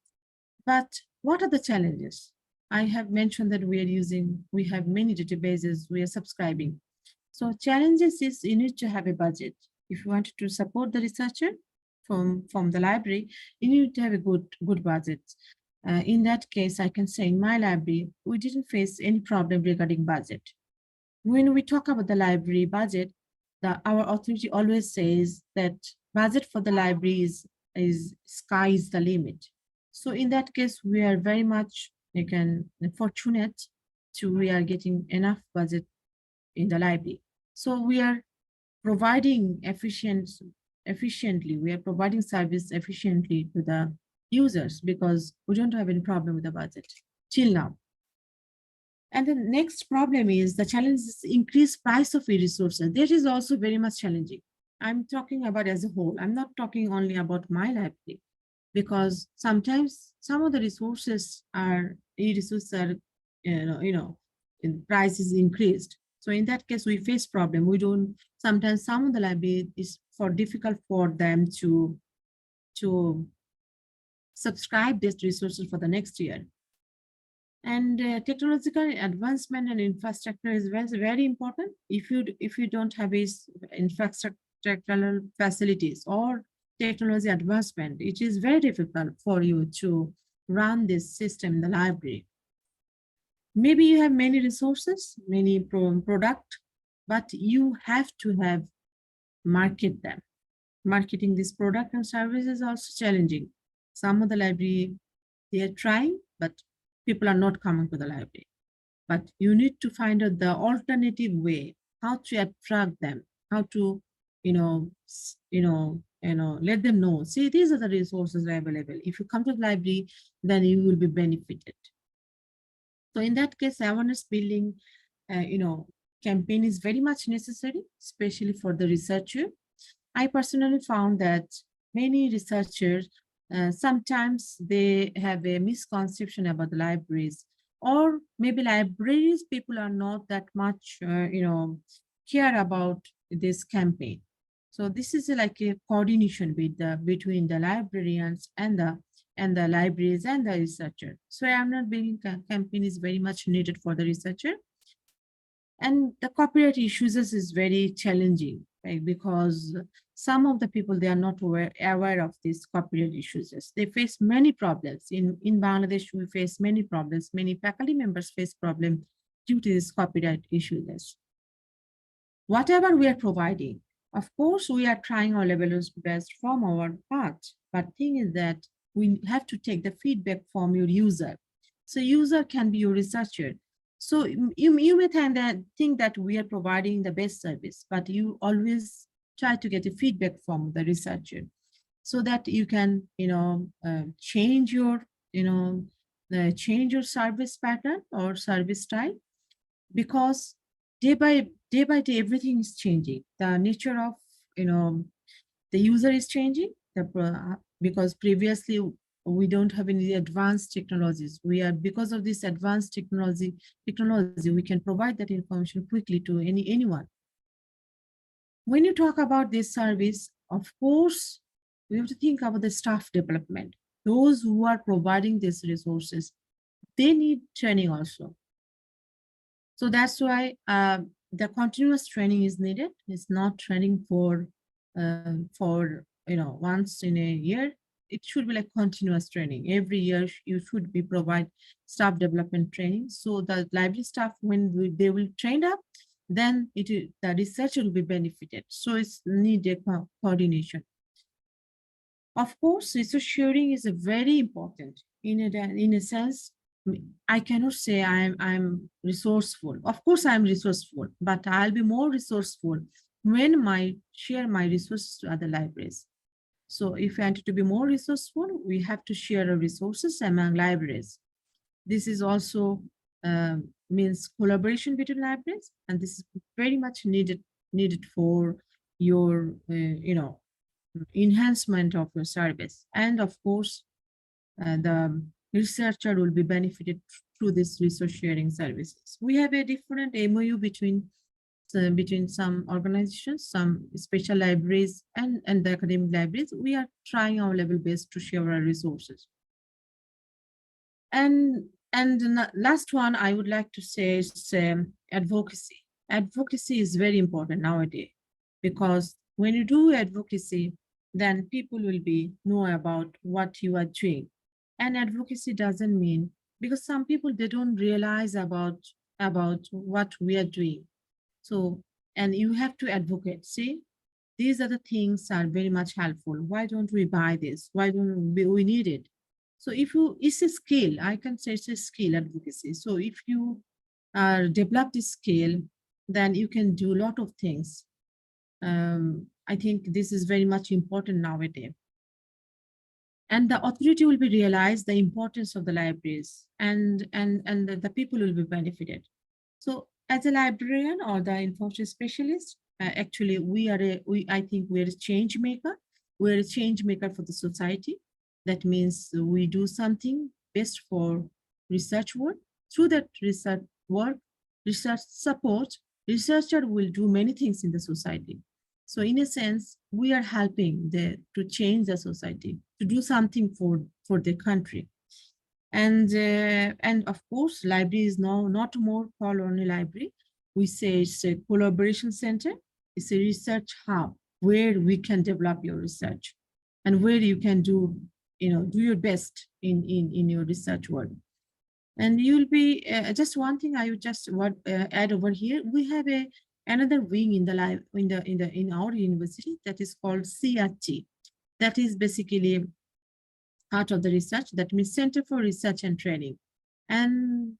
But what are the challenges? I have mentioned that we have many databases, we are subscribing. So challenges is you need to have a budget. If you want to support the researcher from the library, you need to have a good budget. In that case, I can say in my library, we didn't face any problem regarding budget. When we talk about the library budget, our authority always says that budget for the library is sky is the limit. So in that case, we are very much fortunate we are getting enough budget in the library. So we are providing efficiently, we are providing service efficiently to the users because we don't have any problem with the budget till now. And the next problem is the challenge is increased price of e-resources. That is also very much challenging. I'm talking about as a whole. I'm not talking only about my library because sometimes some of the resources are e-resources are, price is increased. So in that case, we face problem. We don't, sometimes some of the library is difficult for them to subscribe these resources for the next year. And technological advancement and infrastructure is very important. If you don't have infrastructural facilities or technology advancement, it is very difficult for you to run this system in the library. Maybe you have many resources, many product, but you have to have market them. Marketing this product and service is also challenging. Some of the library, they are trying, but people are not coming to the library. But you need to find out the alternative way, how to attract them, how to, let them know, see, these are the resources available. If you come to the library, then you will be benefited. So in that case, awareness building, campaign is very much necessary, especially for the researcher. I personally found that many researchers, sometimes they have a misconception about the libraries, or maybe libraries people are not that much, care about this campaign. So this is like a coordination between the librarians and the libraries and the researcher. So I'm not being campaign is very much needed for the researcher. And the copyright issues is very challenging, right? Because some of the people, they are not aware of these copyright issues. They face many problems. In Bangladesh, we face many problems. Many faculty members face problems due to these copyright issues. Whatever we are providing, of course, we are trying our level's best from our part. But thing is that we have to take the feedback from your user. So user can be your researcher. So you may think that we are providing the best service, but you always try to get a feedback from the researcher so that you can, change your, change your service pattern or service style, because day by day, everything is changing. The nature of, the user is changing because previously we don't have any advanced technologies. Because of this advanced technology, we can provide that information quickly to anyone. When you talk about this service, of course, we have to think about the staff development. Those who are providing these resources, they need training also. So that's why the continuous training is needed. It's not training for once in a year. It should be like continuous training. Every year you should be provide staff development training. So the library staff, when they will train up, then the research will be benefited. So it's needed coordination. Of course, research sharing is very important in a sense. I cannot say I'm resourceful. Of course, I'm resourceful, but I'll be more resourceful when I share my resources to other libraries. So if you want to be more resourceful, we have to share our resources among libraries. This is also means collaboration between libraries, and this is very much needed for your enhancement of your service. And of course, the researcher will be benefited through this resource sharing services. We have a different MOU between some organizations, some special libraries, and the academic libraries. We are trying our level best to share our resources. And the last one I would like to say is advocacy. Advocacy is very important nowadays, because when you do advocacy, then people will know about what you are doing. And advocacy doesn't mean, because some people, they don't realize about what we are doing. So, and you have to advocate. See, these are the things are very much helpful. Why don't we buy this? Why don't we need it? So if you, it's a skill, I can say it's a skill, advocacy. So if you develop this skill, then you can do a lot of things. I think this is very much important nowadays. And the authority will be realized the importance of the libraries, and the people will be benefited. So as a librarian or the information specialist, actually I think we're a change maker. We're a change maker for the society. That means we do something best for research work. Through that research work, research support, researcher will do many things in the society. So in a sense, we are helping to change the society, to do something for the country. And of course, library is now not more called only library. We say it's a collaboration center. It's a research hub where we can develop your research and where you can do your best in your research work. And you'll be just one thing I would just add over here. We have another wing in our university that is called CRT. That is basically part of the research. That means Center for Research and Training, and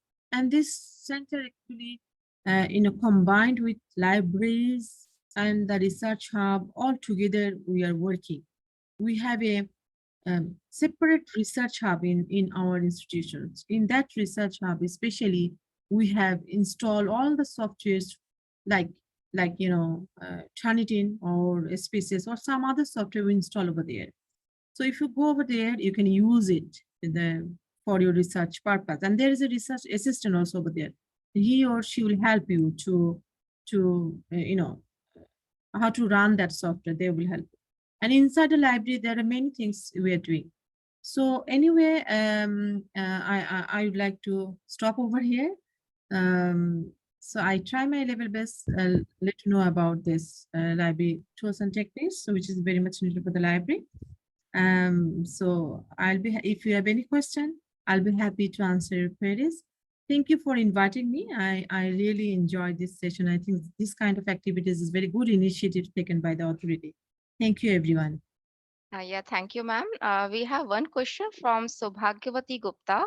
this center actually combined with libraries and the research hub, all together we are working. We have a separate research hub in our institutions. In that research hub, especially, we have installed all the softwares like Turnitin or Spaces or some other software we install over there. So if you go over there, you can use it for your research purpose. And there is a research assistant also over there. He or she will help you to how to run that software. They will help you. And inside the library, there are many things we are doing. So anyway, I would like to stop over here. So I try my level best, let you know about this library tools and techniques, which is very much needed for the library. So if you have any question, I'll be happy to answer your queries. Thank you for inviting me. I really enjoyed this session. I think this kind of activities is very good initiative taken by the authority. Thank you, everyone. Yeah, thank you, ma'am. We have one question from Sobhagyavati Gupta.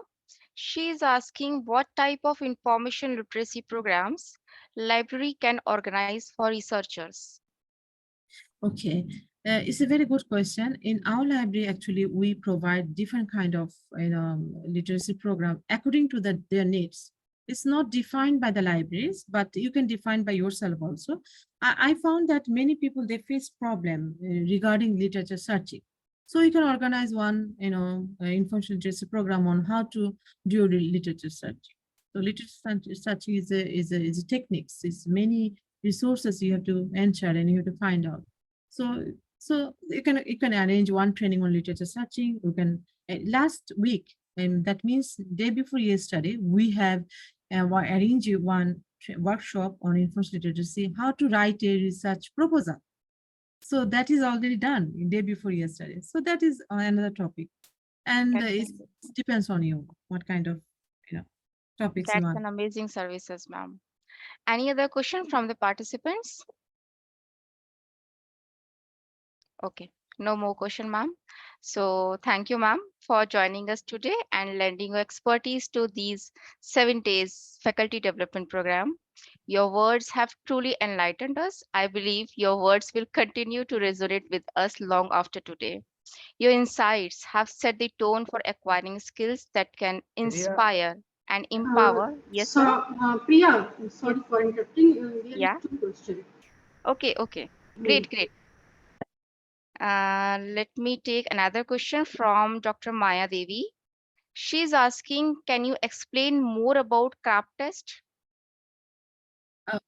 She is asking what type of information literacy programs library can organize for researchers. Okay, it's a very good question. In our library, actually, we provide different kind of literacy program according to their needs. It's not defined by the libraries, but you can define by yourself also. I found that many people, they face problem regarding literature searching. So you can organize one, information literacy program on how to do literature search. So literature searching is a techniques. It's many resources you have to enter and you have to find out. So you can arrange one training on literature searching. You can last week, and that means day before yesterday, we have arranged one workshop on information literacy, how to write a research proposal. So that is already done day before yesterday. So that is another topic, and it depends on you what kind of topics you That's want. an amazing services, ma'am. Any other question from the participants? Okay. No more question, ma'am. So thank you, ma'am, for joining us today and lending your expertise to these 7 days faculty development program. Your words have truly enlightened us. I believe your words will continue to resonate with us long after today. Your insights have set the tone for acquiring skills that can Priya, inspire and Uh, empower. Yes, so, ma'am. Priya, Yes. sorry for interrupting. There is Yeah. two questions. Okay. Okay. Hmm. Great. Great. Let me take another question from Dr. Maya Devi. She's asking, can you explain more about CRAP test?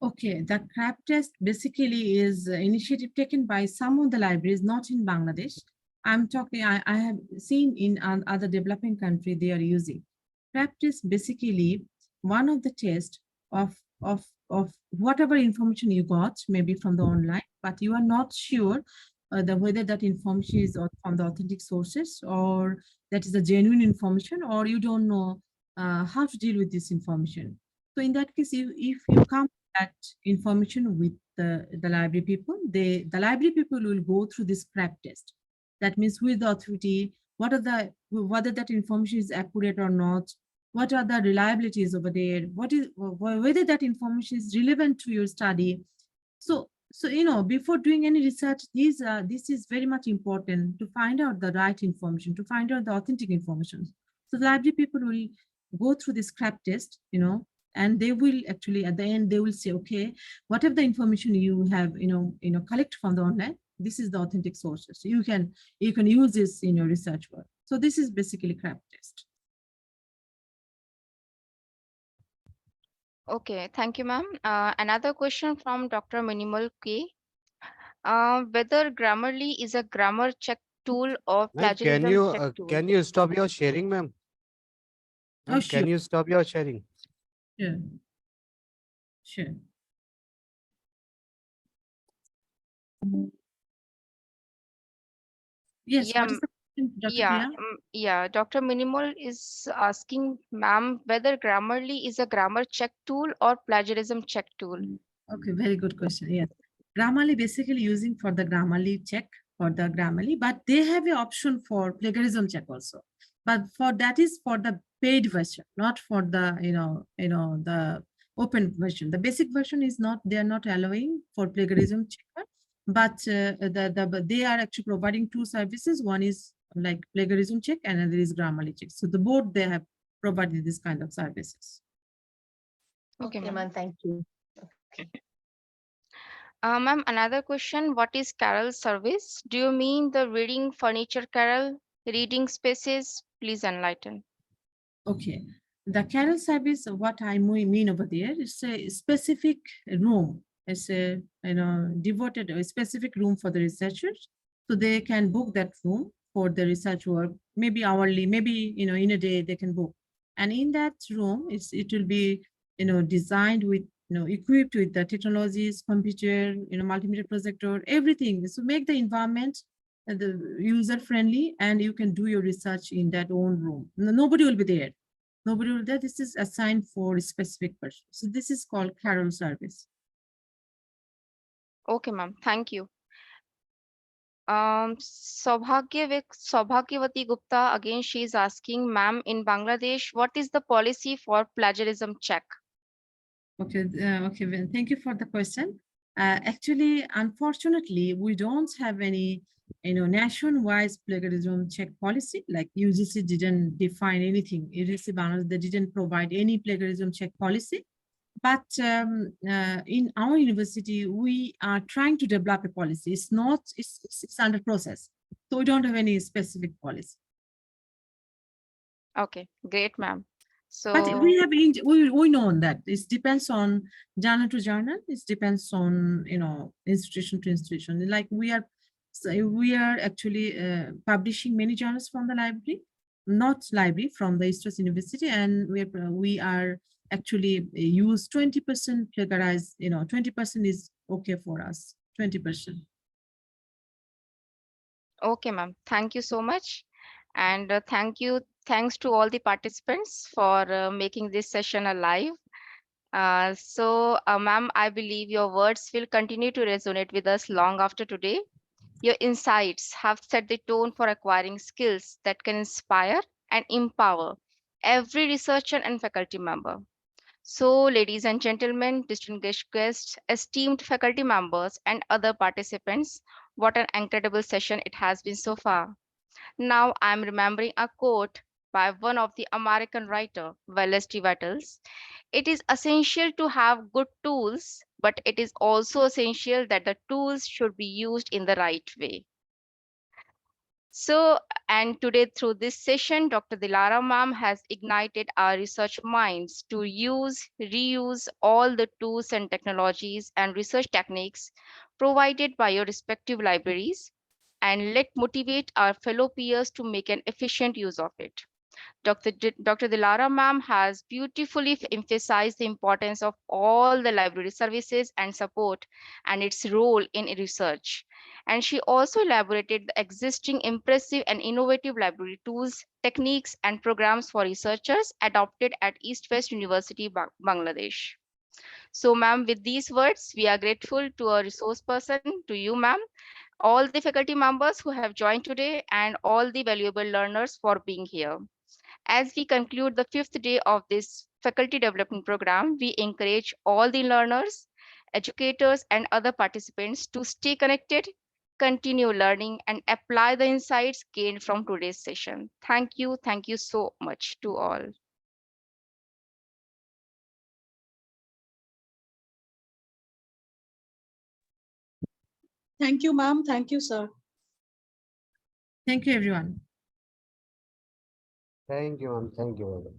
Okay, the CRAP test basically is an initiative taken by some of the libraries, not in Bangladesh. I have seen in other developing country they are using. CRAP test basically one of the tests of whatever information you got, maybe from the online, but you are not sure whether that information is from the authentic sources or that is a genuine information, or you don't know how to deal with this information. So in that case, if you come that information with the library people, the library people will go through this CRAP test. That means with the authority, whether that information is accurate or not, what are the reliabilities over there, whether that information is relevant to your study. So before doing any research, this is very much important to find out the right information, to find out the authentic information. So the library people will go through this CRAP test, and they will actually at the end they will say, okay, whatever the information you have collect from the online, this is the authentic sources. You can use this in your research work. So this is basically CRAP test. Okay, thank you, ma'am. Another question from Dr. Minimal K. Whether Grammarly is a grammar check tool or ma'am, plagiarism check tool? can you stop your sharing, ma'am? Oh, Ma'am, sure, can you stop your sharing? sure, sure. Yes, Yeah, what is the question, Dr. yeah, Priya? yeah. Dr. Minimal is asking, ma'am, whether Grammarly is a grammar check tool or plagiarism check tool. Okay, very good question. Yes. Grammarly basically using for the Grammarly check for the Grammarly, but they have an option for plagiarism check also. But for that is for the paid version, not for the the open version. The basic version is not, they are not allowing for plagiarism checker, but but they are actually providing two services. One is like plagiarism check and another is Grammarly check. So the both they have provided this kind of services. Okay, Okay, ma'am. ma'am, thank you. Ma'am, another question. What is Carol service? Do you mean the reading furniture Carol, reading spaces? Please enlighten. Okay. The carol service, what I mean over there is a specific room. It's a devoted a specific room for the researchers. So they can book that room for the research work, maybe hourly, maybe in a day they can book. And in that room, it will be designed with equipped with the technologies, computer, multimedia projector, everything. So make the environment the user friendly, and you can do your research in that own room. Nobody will be there. Nobody will there. This is assigned for a specific person. So this is called carol service. Okay, ma'am. Thank you. Saubhagyavati Gupta, again, she is asking, ma'am, in Bangladesh, what is the policy for plagiarism check? Okay, okay, well, thank you for the question. Actually, unfortunately, we don't have any, nationwide plagiarism check policy. Like UGC didn't define anything. UGC Bangladesh, they didn't provide any plagiarism check policy. But in our university, we are trying to develop a policy. It's not, it's under process. So we don't have any specific policy. Okay, great, ma'am. But So, we have we know that it depends on journal to journal. It depends on institution to institution. Like we are actually publishing many journals from the library, not library from the East West University, and we are actually use 20% plagiarize. 20% is okay for us. 20%. okay, ma'am. Thank you so much. And thanks to all the participants for making this session alive. Ma'am, I believe your words will continue to resonate with us long after today. Your insights have set the tone for acquiring skills that can inspire and empower every researcher and faculty member. So, ladies and gentlemen, distinguished guests, esteemed faculty members, and other participants, what an incredible session it has been so far. Now, I'm remembering a quote by one of the American writer, Wallace D. Wattles. It is essential to have good tools, but it is also essential that the tools should be used in the right way. So, and today through this session, Dr. Dilara ma'am has ignited our research minds to use, reuse all the tools and technologies and research techniques provided by your respective libraries, and let motivate our fellow peers to make an efficient use of it. Dr. Dilara ma'am has beautifully emphasized the importance of all the library services and support and its role in research. And she also elaborated the existing impressive and innovative library tools, techniques, and programs for researchers adopted at East West University, Bangladesh. So, ma'am, with these words, we are grateful to our resource person, to you, ma'am, all the faculty members who have joined today, and all the valuable learners for being here. As we conclude the 5th day of this faculty development program, we encourage all the learners, educators, and other participants to stay connected, continue learning, and apply the insights gained from today's session. Thank you. Thank you so much to all. Thank you, ma'am. Thank you, sir. Thank you, everyone. Thank you, ma'am. Thank you.